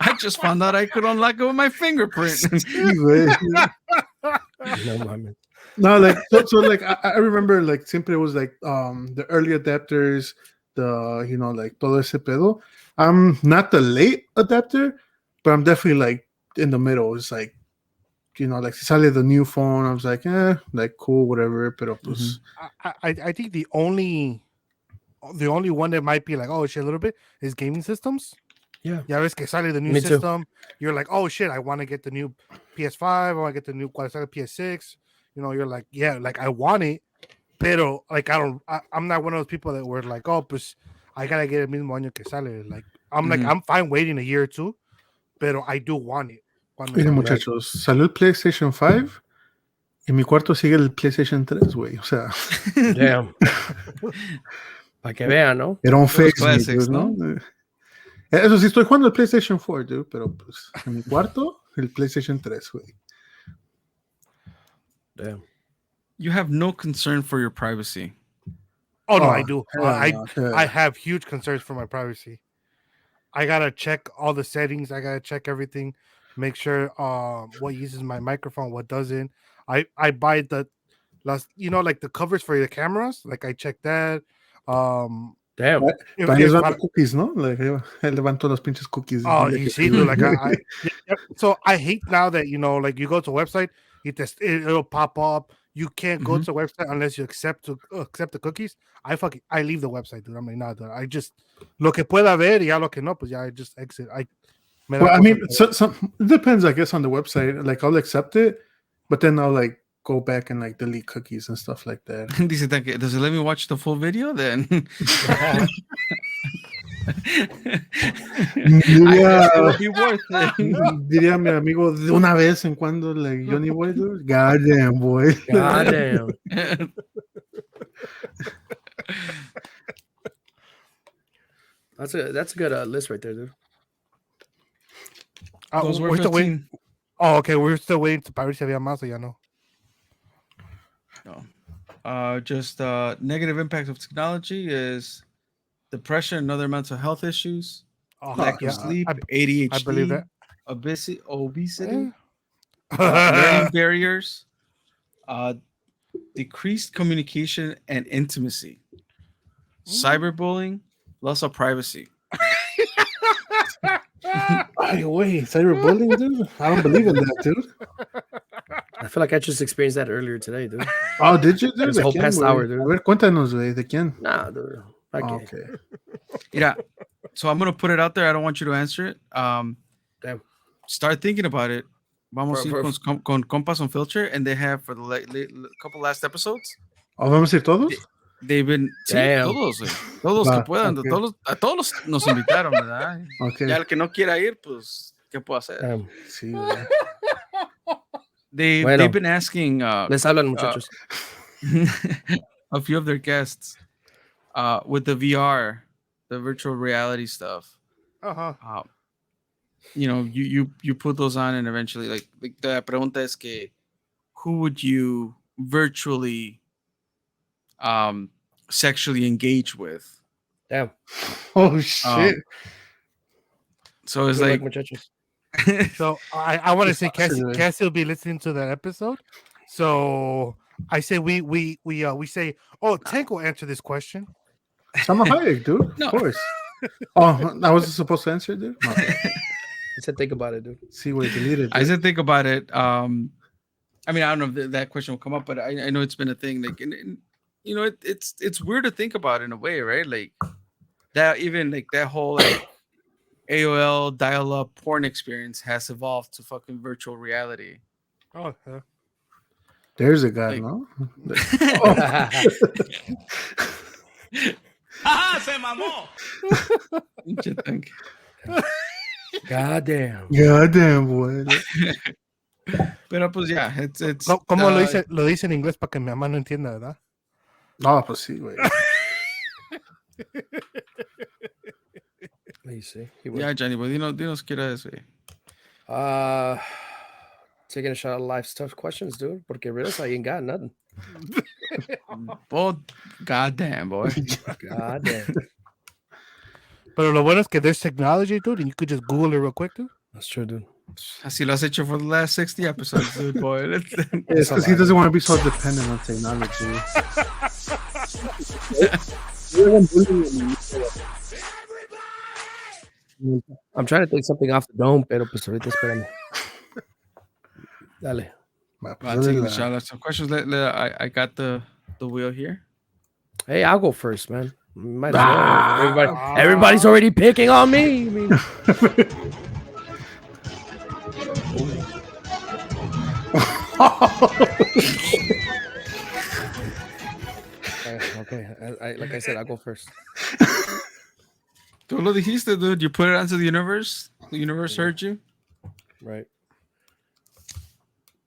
I just found out I could unlock it with my fingerprint. sí, güey. No, mames. No, like so like I remember like siempre it was like the early adapters, the like todo ese pedo. I'm not the late adapter, but I'm definitely like in the middle. It's like like si sale the new phone, I was like, like cool, whatever. Pero pues I think the only one that might be like, oh shit, a little bit is gaming systems. Yeah. Ya ves que sale the new Me too. system. You're like, oh shit, I want to get the new PS5. I want to get the new PS6. You're like, yeah, like I want it, pero like I'm not one of those people that were like, oh, pues I gotta get el mismo año que sale. Like I'm like, I'm fine waiting a year or two, pero I do want it. Miren, muchachos, salió el PlayStation 5 y mi cuarto sigue el PlayStation 3, güey. O sea, Damn. Para que vean, ¿no? Era un fix, classics, ¿no? Eso sí, estoy jugando el PlayStation 4, dude, pero pues en mi cuarto, el PlayStation 3, güey. Damn. you have no concern for your privacy. Oh no, Oh, I do. hell no, hell I no. have huge concerns for my privacy. I gotta check all the settings. I gotta check everything. Make sure what uses my microphone, what doesn't. I buy the last, like the covers for the cameras. Like I check that. Damn. If, También les if van I, los cookies, ¿no? Like, él levantó los pinches cookies. oh, Dile you que see, sí, dude. güey. Like so I hate now that like you go to a website, it'll pop up. You can't go Mhm. to the website unless you accept the cookies. I leave the website, dude. I'm like, nah, dude. I just lo que pueda ver, ya lo que no, pues ya I just exit. Me da Well, I cosa mean, todo. it depends, I guess, on the website. Like, I'll accept it, but then I'll like go back and like delete cookies and stuff like that. Dice que, does it let me watch the full video? Then I guess it would be worth it. Diría mi amigo, de una vez en cuando, like, Johnny Boy, dude. Goddamn, boy. God damn. That's a good list right there, dude. Those were We're still waiting. 15. Oh, okay. We're still waiting to Paris había más, o ya no. Just negative impact of technology is depression and other mental health issues, Oh, lack yeah, of sleep, I ADHD, believe that. obesity, Eh. learning barriers, decreased communication and intimacy, cyberbullying, loss of privacy. Ay, wait, cyberbullying, dude? I don't believe in that, dude. I feel like I just experienced that earlier today, dude. Oh, did you, dude? This ¿De whole quién, past güey? hour, dude. A ver, cuéntanos, güey, ¿de quién? Nah, dude. Oh, Okay. okay. Yeah. So I'm gonna put it out there. I don't want you to answer it. Damn. Start thinking about it. Vamos a ir For- con Compas on Filter, and they have for the couple last episodes. ¿O vamos a ir todos? They've been sí, Damn. todos que Va, puedan, okay. a todos nos invitaron, ¿verdad? Okay. Ya el que no quiera ir, pues, ¿qué puedo hacer? Damn. Sí, güey. They've been asking Les hablan, muchachos. a few of their guests with the VR, the virtual reality stuff. Uh-huh. You put those on, and eventually, like the pregunta es que who would you virtually sexually engage with? Damn. Oh, shit. So it's Good like luck, muchachos. So I want to say Absolutely. Cassie will be listening to that episode. So I say we say, oh, Tank will answer this question. Salma Hayek, dude. No. Of course. Oh, I wasn't supposed to answer, dude? No. I said think about it, dude. See, wait, deleted. I said think about it. I mean, I don't know if that question will come up, but I know it's been a thing. Like, and it's weird to think about in a way, right? Like that, even like that whole like AOL dial-up porn experience has evolved to fucking virtual reality. Oh, yeah. There's a guy, Like- no? Se mamó. Pinche tanque. God damn. Goddamn, boy. Pero pues yeah, it's ¿Cómo lo dice en inglés para que mi mamá no entienda, verdad? No, pues sí, güey. Let me see. He would. yeah, Johnny, but dinos qué era eso. Taking a shot at life's tough questions, dude. Porque realist, I ain't got nothing. Oh, goddamn, boy. God damn. Pero lo bueno es que there's technology, dude, and you could just Google it real quick, dude. That's true, dude. Así lo has hecho for the last 60 episodes, dude, boy. It's because he doesn't want to be so dependent on technology. I'm trying to take something off the dome, pero pues ahorita espérame. Dale. Va, pues, I'll take dale the la- shot at some questions. I got the wheel here. Hey, I'll go first, man. Might as well. Everybody's already picking on me. I mean, okay. Like I said, I'll go first. Tú lo dijiste, dude. You put it onto the universe. The universe heard you. Right.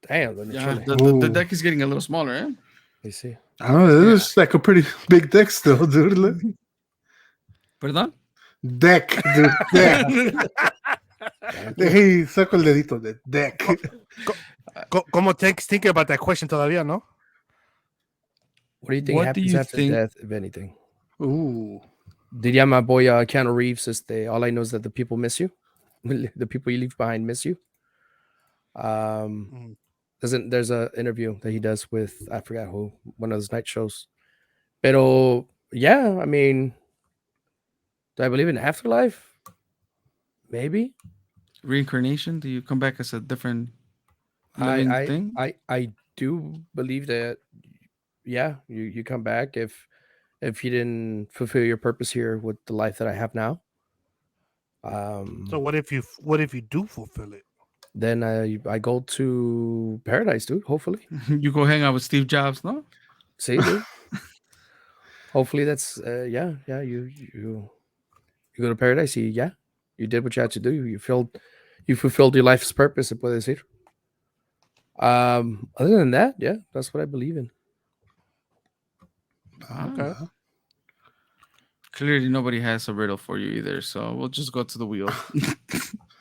Damn, let me Yeah, chill. the Ooh. deck is getting a little smaller, eh? You see. I don't know. This is like a pretty big deck still, dude. Look. Perdón? Deck, dude. Deck. Hey, saco el dedito de deck. ¿Cómo Tank's thinking about that question todavía, no? What do you think What do happens you after think? death, if anything? Ooh. Diría my boy Keanu Reeves, all I know is that the people miss you. The people you leave behind miss you. Mm. There's a interview that he does with, I forgot who, one of those night shows. Pero yeah, I mean, do I believe in afterlife? Maybe. Reincarnation? Do you come back as a different living thing? I do believe that. Yeah, you come back if you didn't fulfill your purpose here with the life that I have now. So what if you do fulfill it? Then I go to paradise, dude. Hopefully, You go hang out with Steve Jobs, no? see, dude. Hopefully that's yeah. You go to paradise. You did what you had to do. You fulfilled your life's purpose. Se puede decir. Other than that, yeah, that's what I believe in. Okay. Clearly, nobody has a riddle for you either, so we'll just go to the wheel.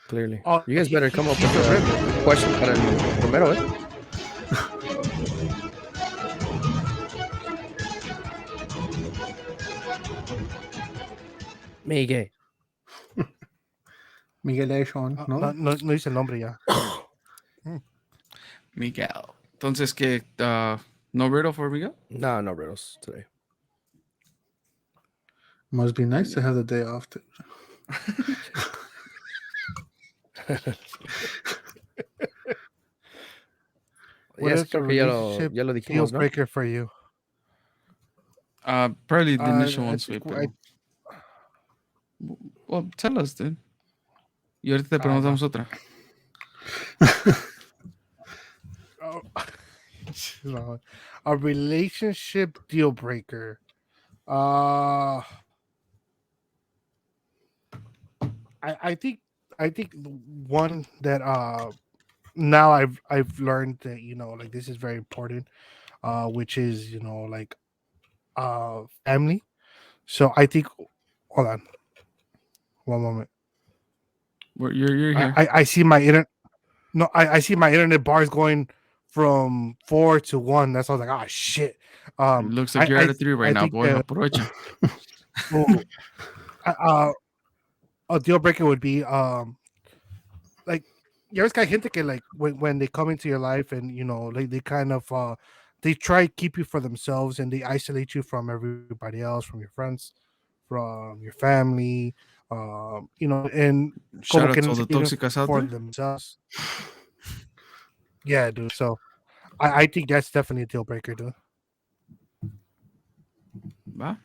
Clearly, Oh, you guys better come up he's with a a riddle. question para el primero, eh? Miguel. Miguelation, No, ¿no? no dice el nombre ya. Miguel. Entonces, ¿qué? ¿No riddle for Miguel? No riddles today. Must be nice to have the day off. What Yes, is the creo que relationship ya lo deal dijimos, ¿no? breaker for you? Probably the initial I ones, think pero... Well, tell us, dude. Y ahorita te preguntamos otra. Oh, no. A relationship deal breaker. I think one that now I've learned that like this is very important, which is like family. So I think, hold on, one moment. You're here. I see my internet. No, I see my internet bars going from 4 to 1. That's why I was like, oh shit. It looks like you're at a 3 right now, think, boy. Aprovecha. A deal breaker would be like you always got gente que like when they come into your life and like they kind of they try to keep you for themselves and they isolate you from everybody else, from your friends, from your family, and Shout como out que to all the even toxicas out for there. themselves. Yeah, dude. So I think that's definitely a deal breaker, dude. Va.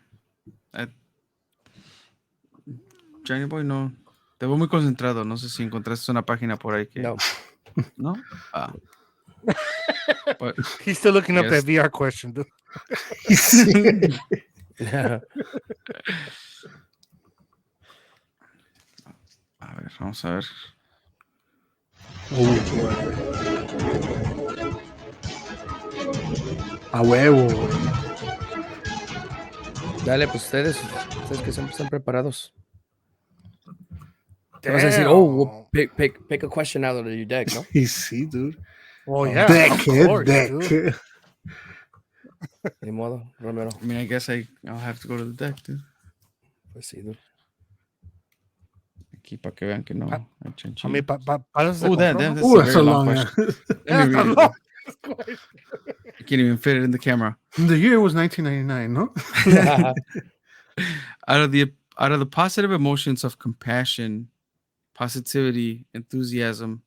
Johnny Boy, no. Te veo muy concentrado. No sé si encontraste una página por ahí que... No. ¿No? But, He's still looking up yes. that VR question, dude. A ver, vamos a ver. A huevo. Dale, pues ustedes que siempre están preparados. Te vas a decir, well, pick a question out of your deck, ¿no? Sí, dude. Well, yeah, Deck of it, course, deck dude. it. Ni modo, Romero. I mean, I guess I'll have to go to the deck, dude. Pues sí, dude. Aquí para que vean que no hay I mean, that's damn, that's Ooh, a that's very a long long question. Yeah, Let me read it, dude. I can't even fit it in the camera. The year was 1999, no? Out of the positive emotions of compassion, positivity, enthusiasm,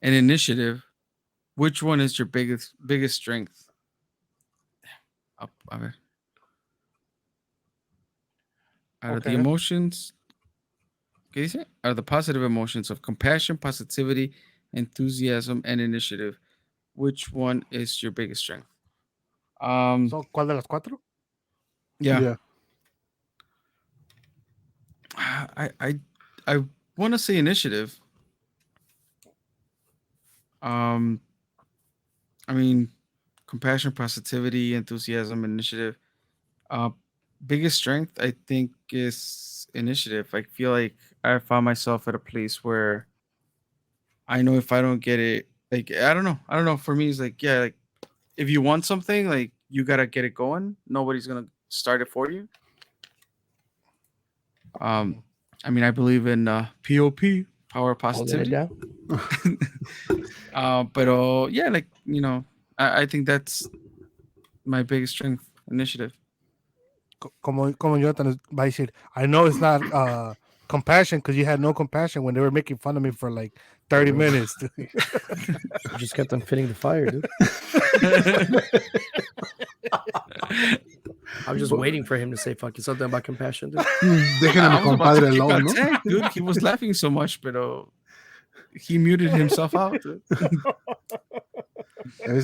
and initiative, which one is your biggest strength? A ver. Out of the emotions, ¿qué dice? Out of the positive emotions of compassion, positivity, enthusiasm, and initiative, which one is your biggest strength? So, ¿cuál de las cuatro? Yeah. I want to say initiative. I mean, compassion, positivity, enthusiasm, initiative. Biggest strength, I think, is initiative. I feel like I found myself at a place where I know if I don't get it, like I don't know. For me, it's like, yeah, like if you want something, like you gotta get it going. Nobody's gonna start it for you. I mean, I believe in POP, power of Holding it positivity. down. But yeah, like I think that's my biggest strength initiative. Como Jonathan va a decir, I know it's not compassion because you had no compassion when they were making fun of me for like 30 minutes. Dude. You just kept on fitting the fire, dude. I was just waiting for him to say fucking something about compassion, dude. Dejen a mi I was about compadre to keep alone, on ¿no? saying, dude, he was laughing so much, but he muted himself out. Dude.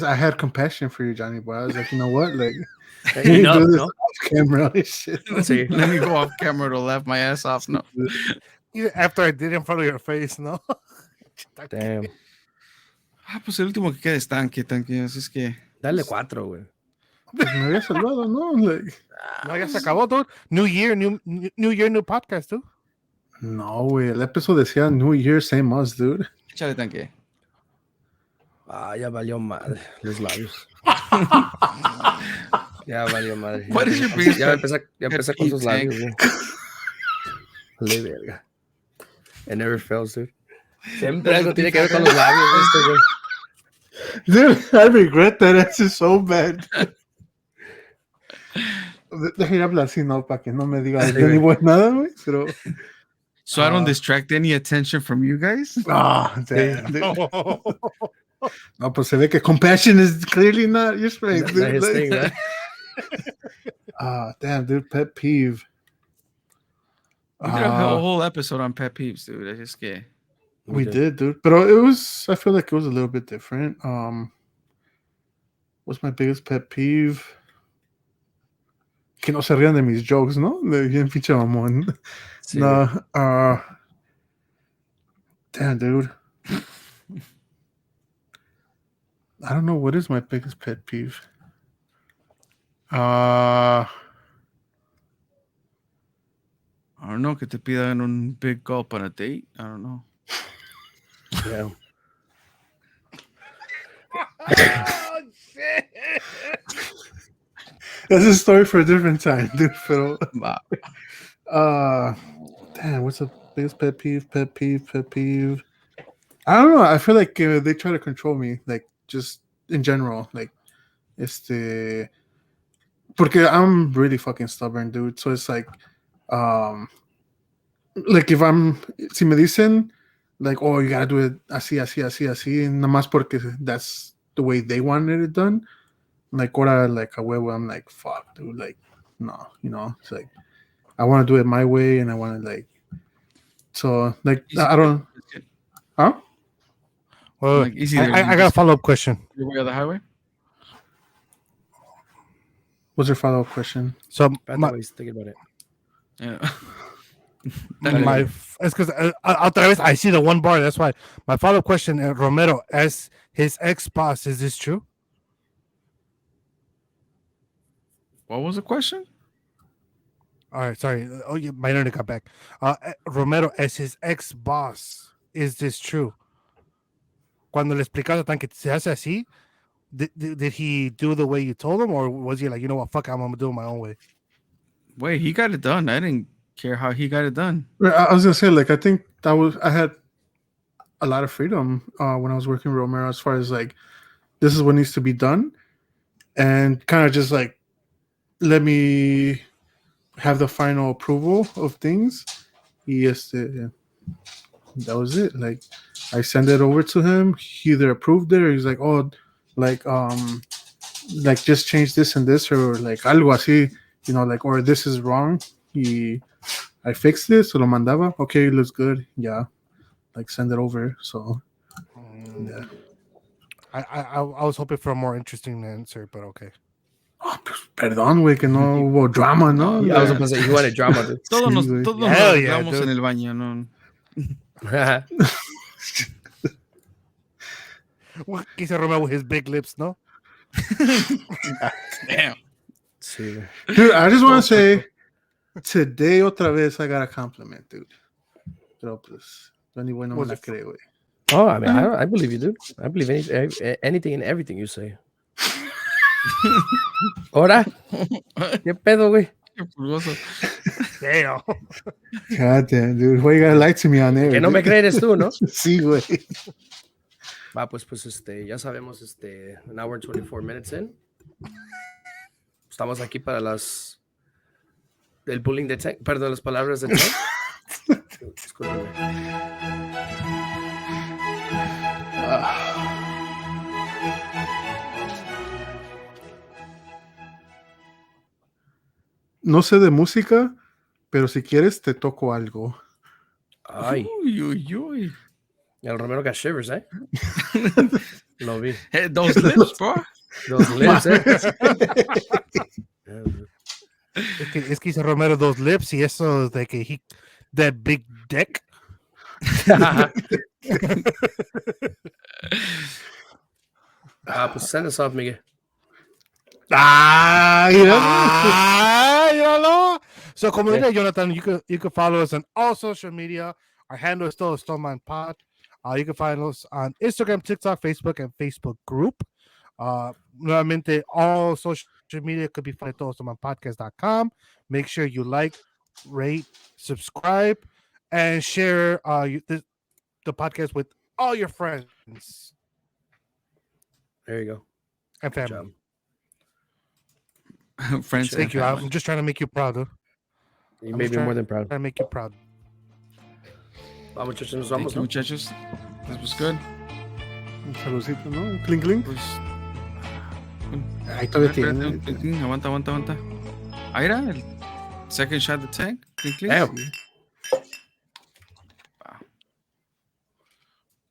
I had compassion for you, Johnny, but I was like, you know what? Like, Hey, do this no. off camera. Shit. Sí. Let me go off camera to laugh my ass off. No. After I did it in front of your face, no? Damn. Pues el último que queda es tanque. Así es que. Dale 4, güey. Pues me había salvado, ¿no? Like, No, ya se acabó, dude. New year, new podcast, dude. no, güey. El episodio decía New Year, same us, dude. Échale tanque. Ah, ya valió madre. Los labios. Ya valió madre. What is your biggest Ya empecé con sus peeve, labios, güey. Vale, verga. It never fails, dude. Siempre algo tiene que ver con los labios, güey. Dude, I regret that answer so bad. Deja ir hablar así, no, para que no me diga Sí, ni güey. nada, güey. Pero. So I don't distract any attention from you guys. Ah, damn, dude. No, pues se ve que compassion is clearly not your strength, Not dude. his Like, thing, right? damn, dude, pet peeve. We did a whole episode on pet peeves, dude. I just get. We did, dude. But it was, I feel like it was a little bit different. What's my biggest pet peeve? Que no se rían de mis jokes, ¿no? De bien pinche mamón. Sí, No, damn, dude. I don't know what is my biggest pet peeve. I don't know, que te pidan un big gulp on a date. I don't know. Yeah. Oh, shit. That's a story for a different time, dude. Pero, Wow. damn, what's the biggest pet peeve? Pet peeve. I don't know. I feel like they try to control me, like just in general, like, porque I'm really fucking stubborn, dude. So it's like if si me dicen, like, oh, you gotta do it así, nada más porque that's the way they wanted it done. Like, ahora, like, a huevo, I'm like, fuck, dude, like, no, it's like, I want to do it my way, and I want to, like, so, like, I don't, huh? Well, Like, easy there, I got a follow-up question. Your way of the highway? What's your follow-up question? So, Espérate, güey, thinking about it. Yeah. it's because otra vez I see the one bar. That's why my follow-up question, Romero, as his ex-boss, is this true? What was the question? All right, sorry. Oh, yeah, my internet got back. Romero, as his ex-boss, is this true? Cuando le explicaste tan que se hace así, did he do the way you told him, or was he like, you know what, fuck, I'm gonna do it my own way? Wait, he got it done. I didn't care how he got it done. I was gonna say, like, I think I had a lot of freedom when I was working with Romero, as far as like, this is what needs to be done, and kind of just like let me have the final approval of things. That was it. Like, I sent it over to him. He either approved it or he's like, oh, like just change this and this, or like algo así, like, or this is wrong. I fixed it, so lo mandaba. Okay, it looks good. Yeah, like, send it over. So yeah. I was hoping for a more interesting answer, but okay. Oh, perdón, güey, que no hubo drama, ¿no? I was going to say, you wanted drama, dude. Todos nos Hell yeah, arreglamos dude. en el baño, ¿no? What quise Romero with his big lips, no? Damn. Sí, güey. Dude, I just want to say, today otra vez I got a compliment, dude. Pero pues, anyway, no me la creo, güey. Oh, I mean, I believe you, dude. I believe anything and everything you say. ¿Ahora? ¿Qué pedo, güey? Qué pulgoso. Damn. God damn, dude. Why you gotta lie to me on air? Que no me dude? crees tú, ¿no? Sí, güey. Va, pues, ya sabemos, an hour and 24 minutes in. Estamos aquí para el bullying de Tank, perdón, las palabras de Tank. Discúlpeme. No sé de música, pero si quieres te toco algo. Ay, Uy. el Romero got shivers, ¿eh? Lo vi. Hey, those lips, bro. Los lips, ¿eh? Es que hizo Romero those lips y eso de que that big dick. Pues send us off, Miguel. You know. So, como diría Jonathan, you can follow us on all social media. Our handle is Todos Toman Pod. You can find us on Instagram, TikTok, Facebook, and Facebook group. Nuevamente, all social media could be found at todostomanpodcast.com. Make sure you like, rate, subscribe, and share the podcast with all your friends There you go. and Good family. job. Friends. Thank you. I'm just trying to make you proud. Huh? You I'm made just me more than proud. Trying to make you proud. Vamos, muchachos, nos Thank vamos, you, ¿no? muchachos. This was good. Un saludcito, ¿no? Un clink, clink. Pues, Ahí todavía espérate, tiene. aguanta. Ahí era el second shot de Tank. Clink, clink. Damn.